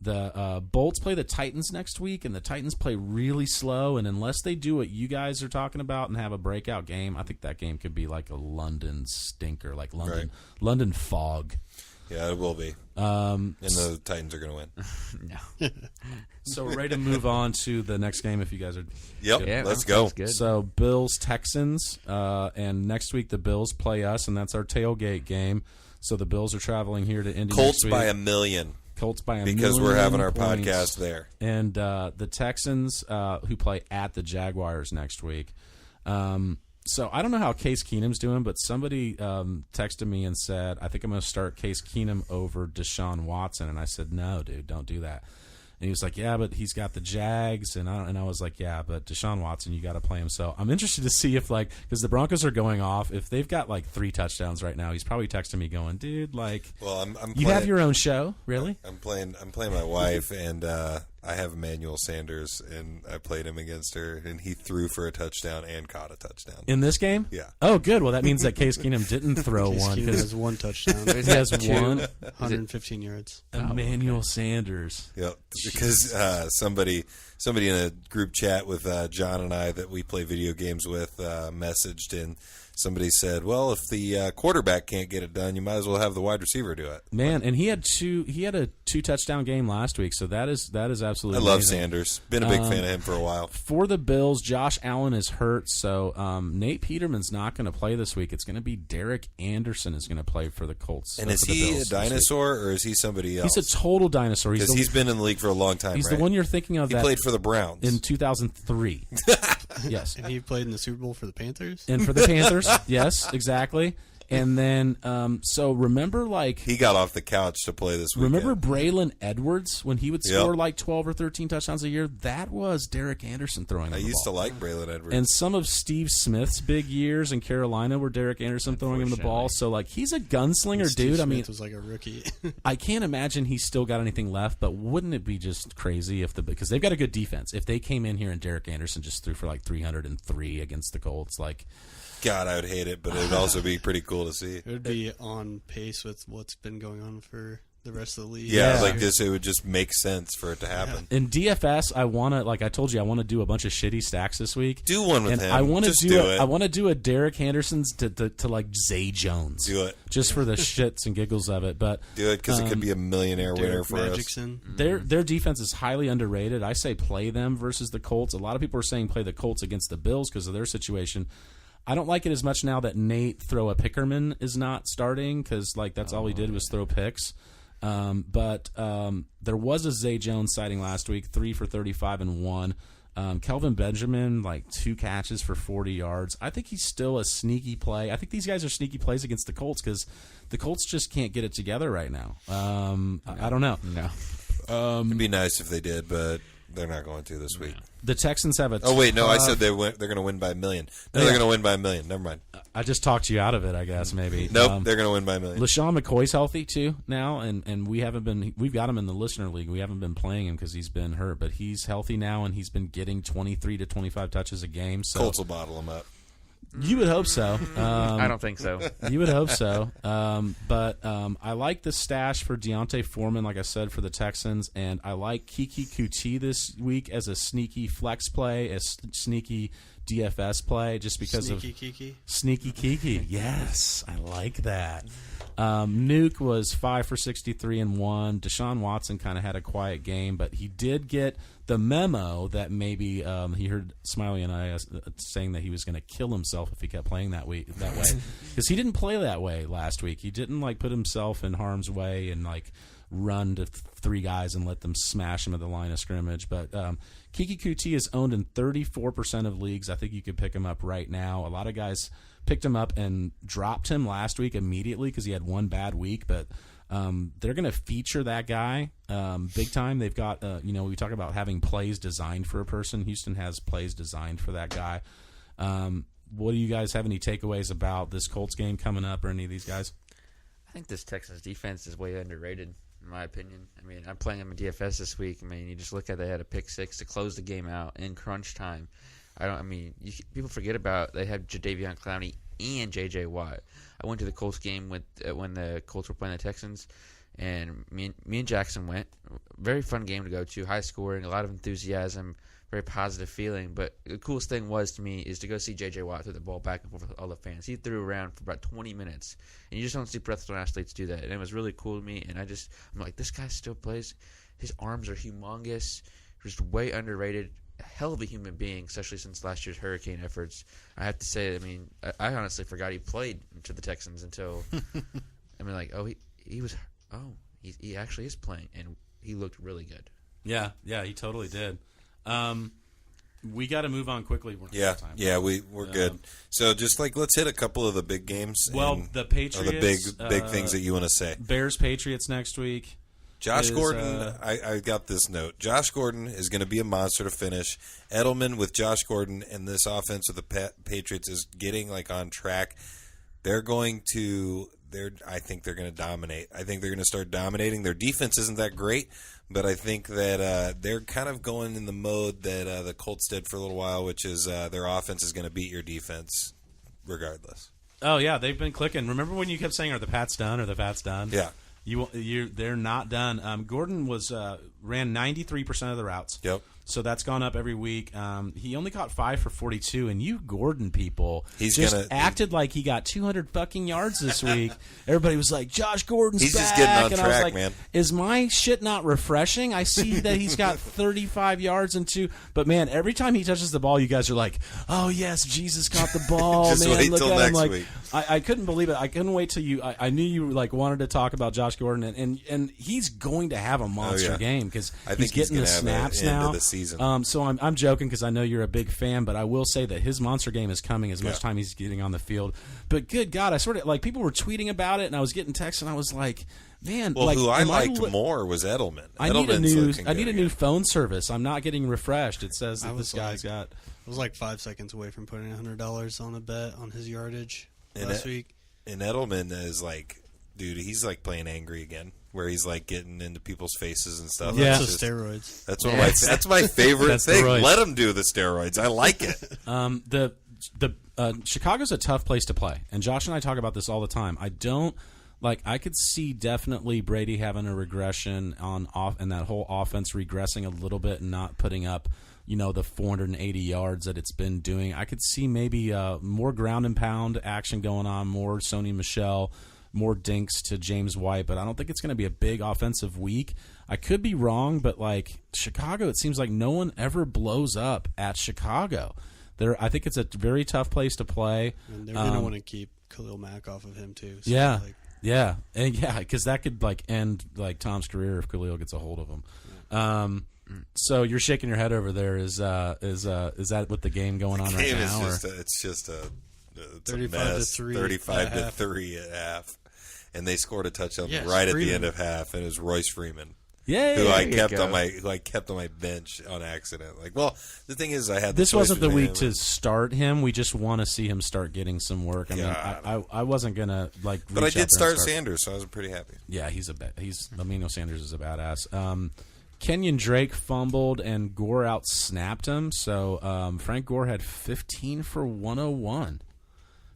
the Bolts play the Titans next week, and the Titans play really slow, and unless they do what you guys are talking about and have a breakout game, I think that game could be like a London stinker, like London fog. Yeah, it will be. And the Titans are going to win. no. So we're ready to move on to the next game if you guys are Yep, Yeah, let's that go. sounds good. So Bills Texans, and next week the Bills play us, and that's our tailgate game. So the Bills are traveling here to Indy. Colts next week. by a million Colts by a because million we're having our points. podcast there. And the Texans who play at the Jaguars next week. So I don't know how Case Keenum's doing, but somebody texted me and said, I think I'm going to start Case Keenum over Deshaun Watson. And I said, no, dude, don't do that. And he was like, yeah, but he's got the Jags. And I was like, yeah, but Deshaun Watson, you got to play him. So I'm interested to see if, like, because the Broncos are going off. If they've got, like, 3 touchdowns right now, he's probably texting me going, dude, like, Well, I'm you have your own show? Really? I'm playing my wife, and I have Emmanuel Sanders, and I played him against her, and he threw for a touchdown and caught a touchdown. In this game? Yeah. Oh, good. Well, that means that Case Keenum didn't throw Case one Keenum because has 1 touchdown. he has one. 115 yards. Emmanuel Sanders. Yep, because somebody in a group chat with John and I that we play video games with messaged and somebody said, well, if the quarterback can't get it done, you might as well have the wide receiver do it. Man, and he had a 2-touchdown game last week, so that is absolutely I love amazing. Sanders. Been a big fan of him for a while. For the Bills, Josh Allen is hurt, so Nate Peterman's not going to play this week. It's going to be Derek Anderson is going to play for the Colts. And is he a dinosaur or is he somebody else? He's a total dinosaur. Because he's been in the league for a long time, He's right? the one you're thinking of He that played for the Browns. in 2003. Yes. And he played in the Super Bowl for the Panthers. And for the Panthers, yes, exactly. And then, so remember, like he got off the couch to play this weekend. remember Braylon Edwards when he would Yep. score like 12 or 13 touchdowns a year? That was Derek Anderson throwing him I the used to ball. like Braylon Edwards. And some of Steve Smith's big years in Carolina were Derek Anderson throwing him the ball. So, like, he's a gunslinger, Steve dude. I mean, Smith was like a rookie. I can't imagine he's still got anything left, but wouldn't it be just crazy if because they've got a good defense. If they came in here and Derek Anderson just threw for like 303 against the Colts, like, God, I would hate it, but it would also be pretty cool to see. It would be on pace with what's been going on for the rest of the league. Yeah, Yeah. like this, it would just make sense for it to happen. in DFS, I want to, like I told you, I want to do a bunch of shitty stacks this week. Do one with and him. I want to Just do it. I want to do a Derek Anderson's to like Zay Jones. Do it. Just for the shits and giggles of it. But Do it because it could be a millionaire winner Derek for us. Magicson. their defense is highly underrated. I say play them versus the Colts. A lot of people are saying play the Colts against the Bills because of their situation. I don't like it as much now that Nate Throw a Pickerman is not starting because like that's all he did was throw picks. But there was a Zay Jones sighting last week, 3 for 35 and 1. Kelvin Benjamin, like 2 catches for 40 yards. I think he's still a sneaky play. I think these guys are sneaky plays against the Colts because the Colts just can't get it together right now. I don't know. No. It'd be nice if they did, but they're not going to this week. The Texans have a. Oh wait, no, I said they're going to win by $1 million. No, they're going to win by $1 million. Never mind. I just talked you out of it, I guess maybe. Nope, they're going to win by $1 million. LaShawn McCoy's healthy too now, and we've got him in the listener league. We haven't been playing him because he's been hurt, but he's healthy now, and he's been getting 23 to 25 touches a game. So Colts will bottle them up. you would hope so. I don't think so. You would hope so. But I like the stash for Deontay Foreman, like I said, for the Texans, and I like Kiki Kuti this week as a sneaky flex play, a sneaky DFS play, just because Sneaky Kiki. Sneaky Kiki. Yes, I like that. Nuke was 5 for 63 and 1. Deshaun Watson kind of had a quiet game, but he did get the memo that maybe he heard Smiley and I saying that he was going to kill himself if he kept playing that way because he didn't play that way last week. He didn't like put himself in harm's way and like run to 3 guys and let them smash him at the line of scrimmage. But Kiki Kuti is owned in 34% of leagues. I think you could pick him up right now. A lot of guys picked him up and dropped him last week immediately because he had one bad week, but they're going to feature that guy big time. They've got, we talk about having plays designed for a person. Houston has plays designed for that guy. What do you guys have any takeaways about this Colts game coming up or any of these guys? I think this Texans defense is way underrated, in my opinion. I mean, I'm playing them in DFS this week. I mean, you just look at they had a pick 6 to close the game out in crunch time. People forget about they had Jadeveon Clowney and J.J. Watt. I went to the Colts game with when the Colts were playing the Texans, and me and Jackson went. Very fun game to go to, high scoring, a lot of enthusiasm, very positive feeling. But the coolest thing was to me is to go see J.J. Watt throw the ball back and forth with all the fans. He threw around for about 20 minutes, and you just don't see professional athletes do that. And it was really cool to me. And I'm like, this guy still plays. His arms are humongous. Just way underrated. A hell of a human being, especially since last year's hurricane efforts. I have to say, I honestly forgot he played to the Texans until, he actually is playing, and he looked really good. Yeah, he totally did. We got to move on quickly. We're Yeah, out of time. we're good. So just let's hit a couple of the big games. Well, the Patriots, or the big things that you want to say. Bears Patriots next week. Josh Gordon, I got this note. Josh Gordon is going to be a monster to finish. Edelman with Josh Gordon and this offense with the Patriots is getting on track. I think they're going to dominate. I think they're going to start dominating. Their defense isn't that great, but I think that they're kind of going in the mode that the Colts did for a little while, which is their offense is going to beat your defense regardless. Oh, yeah, they've been clicking. Remember when you kept saying, are the Pats done? Are the Pats done? Yeah. They're not done. Gordon ran 93% of the routes. Yep. So that's gone up every week. He only caught 5 for 42, and you Gordon people acted like he got 200 fucking yards this week. Everybody was like, Josh Gordon's He's back. just getting on and track, I was like, man. Is my shit not refreshing? I see that he's got 35 yards and 2. But, man, every time he touches the ball, you guys are like, oh, yes, Jesus caught the ball. Just man, wait look till at next him. Like, week. I couldn't believe it. I couldn't wait till you. I knew you like wanted to talk about Josh Gordon, and he's going to have a monster game because he's getting the snaps now. Of the season. So I'm joking because I know you're a big fan, but I will say that his monster game is coming as much time he's getting on the field. But good God, I sort of like people were tweeting about it, and I was getting texts, and I was like, man, well, like, who I liked more was Edelman. I need a new phone service. I'm not getting refreshed. It says that this guy's got. I was like 5 seconds away from putting $100 on a bet on his yardage last week. And Edelman is like, dude, he's like playing angry again, where he's like getting into people's faces and stuff. Yeah, that's the steroids. That's my favorite thing. Let him do the steroids. I like it. Chicago's a tough place to play, and Josh and I talk about this all the time. I could see definitely Brady having a regression and that whole offense regressing a little bit and not putting up, the 480 yards that it's been doing. I could see maybe more ground and pound action going on, more Sony Michel, more dinks to James White, but I don't think it's going to be a big offensive week. I could be wrong, but like Chicago, it seems like no one ever blows up at Chicago. I think it's a very tough place to play. And they're going to want to keep Khalil Mack off of him too. So because that could like end like Tom's career if Khalil gets a hold of him. So you're shaking your head over there. Is that what the game going on right now? It's a 35-3. 35-3 at half, and they scored a touchdown right at the end of half, and it was Royce Freeman. Who I kept on my bench on accident. Like, well, the thing is, I had this wasn't the week to start him. We just want to see him start getting some work. I mean, I wasn't gonna like, but I did start Sanders, so I was pretty happy. Yeah, Amino Sanders is a badass. Kenyon Drake fumbled and Gore out-snapped him. So Frank Gore had 15 for 101.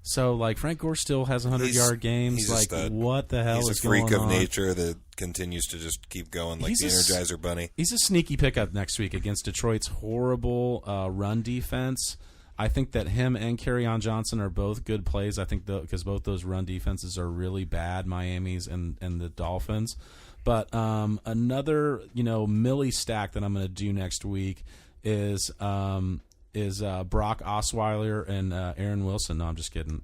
So like Frank Gore still has 100-yard games. Like, what the hell is going on? He's a freak of nature that continues to just keep going like the Energizer Bunny. He's a sneaky pickup next week against Detroit's horrible run defense. I think that him and Kerryon Johnson are both good plays. I think because both those run defenses are really bad, Miami's and the Dolphins. But another, Millie stack that I'm going to do next week is Brock Osweiler and Aaron Wilson. No, I'm just kidding.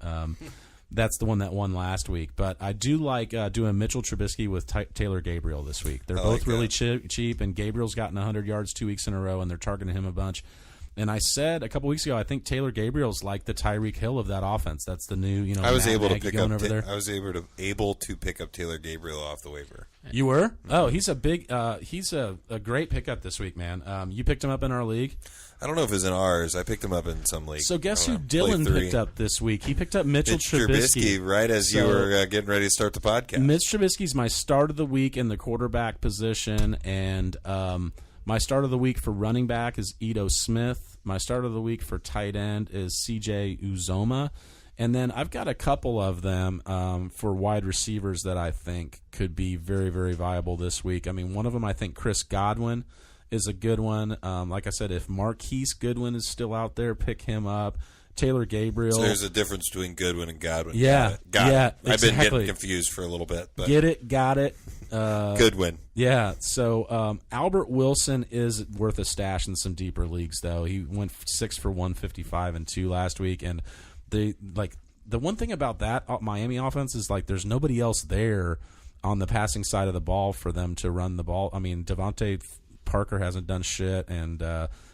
That's the one that won last week. But I do like doing Mitchell Trubisky with Taylor Gabriel this week. They're both really cheap, and Gabriel's gotten 100 yards 2 weeks in a row, and they're targeting him a bunch. And I said a couple weeks ago, I think Taylor Gabriel's like the Tyreek Hill of that offense. That's the new, I was able to pick up. over there. I was able to pick up Taylor Gabriel off the waiver. You were? Mm-hmm. Oh, he's a big. He's a great pickup this week, man. You picked him up in our league. I don't know if it's in ours. I picked him up in some league. So guess who Dylan picked up this week? He picked up Mitchell Trubisky right as you were getting ready to start the podcast. Mitch Trubisky's my start of the week in the quarterback position, and my start of the week for running back is Ito Smith. My start of the week for tight end is C.J. Uzoma. And then I've got a couple of them for wide receivers that I think could be very, very viable this week. I mean, one of them, I think Chris Godwin is a good one. Like I said, if Marquise Goodwin is still out there, pick him up. Taylor Gabriel. So there's a difference between Goodwin and Godwin. Yeah. Got it. Exactly. I've been getting confused for a little bit. But Get it, got it. Goodwin. Yeah. So Albert Wilson is worth a stash in some deeper leagues, though. He went 6 for 155 and 2 last week, and the one thing about that Miami offense is like there's nobody else there on the passing side of the ball for them to run the ball. I mean, Devontae Parker hasn't done shit, and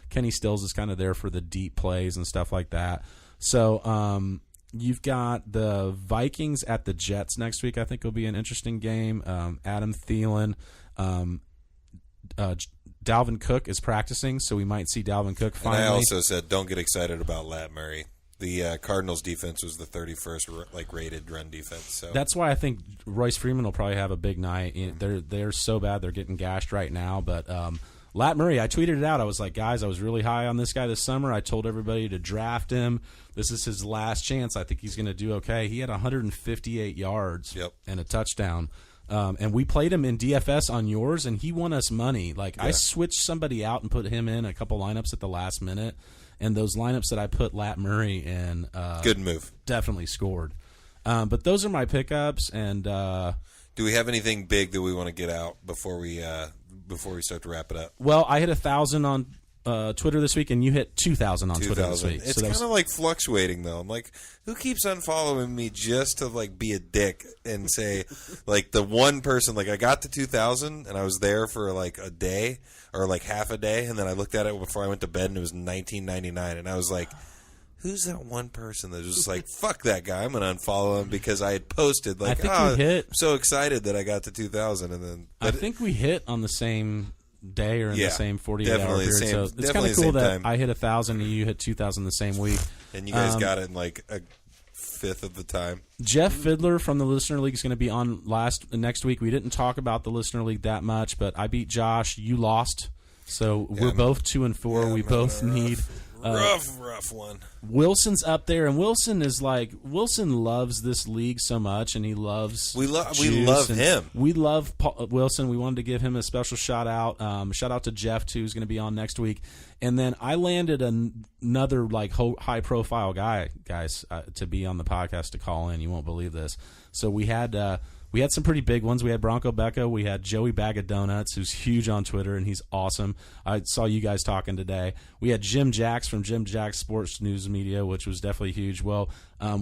Kenny Stills is kind of there for the deep plays and stuff like that. So you've got the Vikings at the Jets next week. I think will be an interesting game. Adam Thielen. Dalvin Cook is practicing, so we might see Dalvin Cook finally. And I also said don't get excited about Lat Murray. The Cardinals defense was the 31st rated run defense. So that's why I think Royce Freeman will probably have a big night. They're so bad they're getting gashed right now. But Lat Murray, I tweeted it out. I was like, guys, I was really high on this guy this summer. I told everybody to draft him. This is his last chance. I think he's going to do okay. He had 158 yards and a touchdown And we played him in DFS on yours, and he won us money. Like, I switched somebody out and put him in a couple lineups at the last minute, and those lineups that I put Lat Murray in, good move, definitely scored. But those are my pickups. And do we have anything big that we want to get out before we start to wrap it up? Well, I hit 1,000 on Twitter this week, and you hit 2,000 on Twitter this week. It's kind of like fluctuating, though. I'm like, who keeps unfollowing me just to like be a dick and say, like, the one person, like, I got to 2,000 and I was there for like a day or like half a day, and then I looked at it before I went to bed and it was $19.99, and I was like, who's that one person that was just like, fuck that guy, I'm gonna unfollow him because I had posted like, I'm so excited that I got to 2,000, and then I think we hit on the same day or in the same 48-hour period. So it's kind of cool that I hit 1,000 and you hit 2,000 the same week. And you guys got it in like a fifth of the time. Jeff Fiddler from the Listener League is going to be on next week. We didn't talk about the Listener League that much, but I beat Josh. You lost. So we're both 2-4. We both need... rough one. Wilson's up there, and Wilson loves this league so much, and he loves we love him. We love Wilson. We wanted to give him a special shout out. Shout out to Jeff too, who's going to be on next week. And then I landed another like high profile guy, guys, to be on the podcast to call in. You won't believe this. So we had some pretty big ones. We had Bronco Becca. We had Joey Bag of Donuts, who's huge on Twitter, and he's awesome. I saw you guys talking today. We had Jim Jacks from Jim Jacks Sports News Media, which was definitely huge. Well,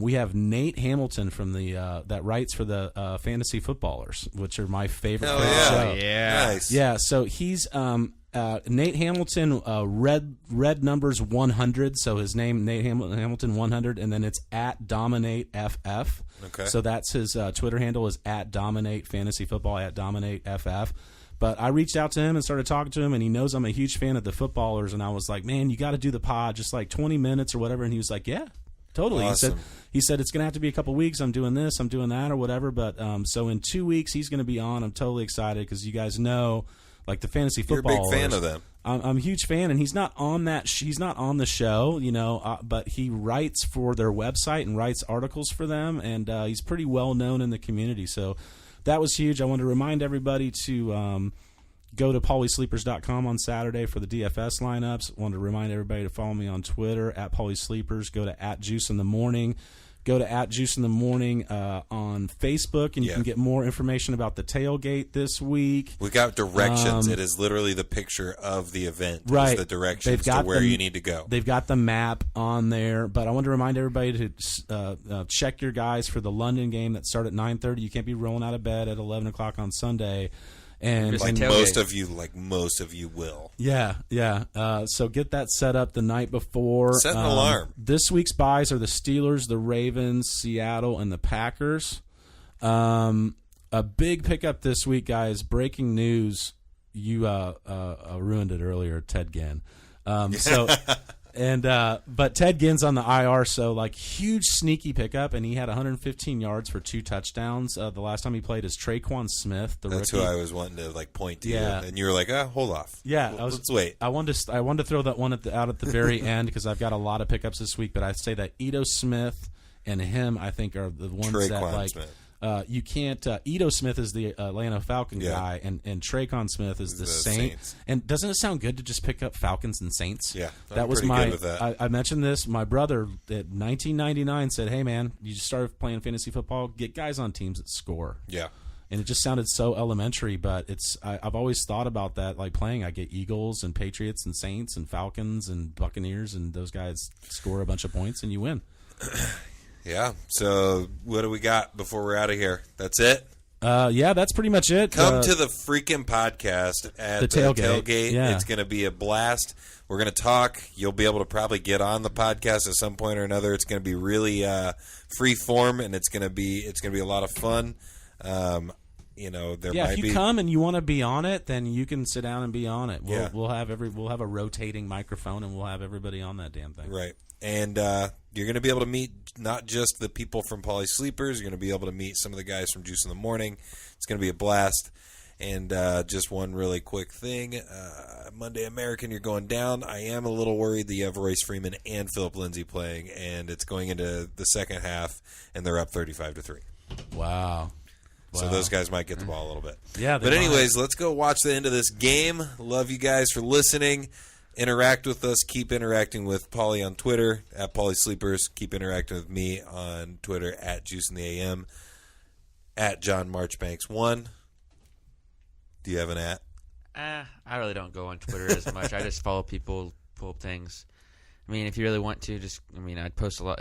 we have Nate Hamilton from the that writes for the Fantasy Footballers, which are my favorite show. Yeah. Nice. Yeah, so he's Nate Hamilton, red numbers 100, so his name, Nate Hamilton 100, and then it's at Dominate FF. Okay. So that's his Twitter handle is at Dominate Fantasy Football, at Dominate FF. But I reached out to him and started talking to him, and he knows I'm a huge fan of the Footballers, and I was like, man, you got to do the pod, just like 20 minutes or whatever, and he was like, yeah. Totally. Awesome. He said it's going to have to be a couple weeks. I'm doing this, I'm doing that, or whatever. But so in 2 weeks, he's going to be on. I'm totally excited because you guys know, like the fantasy football. You're a big fan of them. I'm a huge fan, and he's not on that. He's not on the show, you know. But he writes for their website and writes articles for them, and he's pretty well known in the community. So that was huge. I want to remind everybody to go to pauliesleepers.com on Saturday for the DFS lineups. I want to remind everybody to follow me on Twitter at pauliesleepers. Go to @JuiceInTheMorning. Go to @JuiceInTheMorning on Facebook, and you can get more information about the tailgate this week. We got directions. It is literally the picture of the event. Right. It's the directions to where you need to go. They've got the map on there. But I want to remind everybody to check your guys for the London game that starts at 9:30. You can't be rolling out of bed at 11 o'clock on Sunday. And most of you will. Yeah. So get that set up the night before. Set an alarm. This week's buys are the Steelers, the Ravens, Seattle, and the Packers. A big pickup this week, guys. Breaking news. You ruined it earlier, Ted Ginn. But Ted Ginn's on the IR, so like huge sneaky pickup, and he had 115 yards for 2 touchdowns. The last time he played is Traquan Smith, the That's rookie. who I was wanting to like point to, and you were like, hold off. Yeah, let's wait. I wanted to throw that one out at the very end because I've got a lot of pickups this week. But I'd say that Ito Smith and him, I think, are the ones Traquan that like. Smith. You can't. Ito Smith is the Atlanta Falcon guy, and Traquan Smith is the Saints. And doesn't it sound good to just pick up Falcons and Saints? Yeah, that was good with that. I mentioned this. My brother at 1999 said, "Hey man, you just started playing fantasy football. Get guys on teams that score." Yeah. And it just sounded so elementary, but I've always thought about that. Like playing, I get Eagles and Patriots and Saints and Falcons and Buccaneers, and those guys score a bunch of points, and you win. Yeah. So what do we got before we're out of here? That's it? Yeah, that's pretty much it. Come to the freaking podcast at the tailgate. Yeah. It's going to be a blast. We're going to talk. You'll be able to probably get on the podcast at some point or another. It's going to be really free form, and it's going to be a lot of fun. If you come and you want to be on it, then you can sit down and be on it. We'll have a rotating microphone, and we'll have everybody on that damn thing. Right. And you're going to be able to meet not just the people from Paulie Sleepers. You're going to be able to meet some of the guys from Juice in the Morning. It's going to be a blast. And just one really quick thing. Monday American, you're going down. I am a little worried that you have Royce Freeman and Philip Lindsay playing, and it's going into the second half, and they're up 35-3. Wow. So Wow. those guys might get the ball a little bit. Yeah, they But might. anyways, let's go watch the end of this game. Love you guys for listening. Interact with us. Keep interacting with Paulie on Twitter, at Paulie Sleepers. Keep interacting with me on Twitter, at Juice in the AM, at John Marchbanks 1. Do you have an at? I really don't go on Twitter as much. I just follow people, pull up things. I mean, if you really want to, I'd post a lot.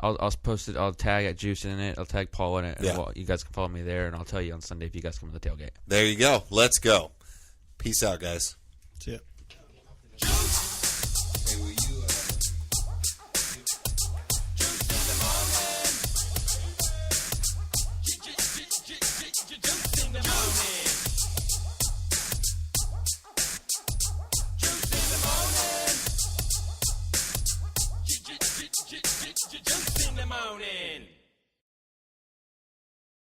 I'll post it. I'll tag at Juice in it. I'll tag Paul in it. And Yeah. you guys can follow me there, and I'll tell you on Sunday if you guys come to the tailgate. There you go. Let's go. Peace out, guys. See ya.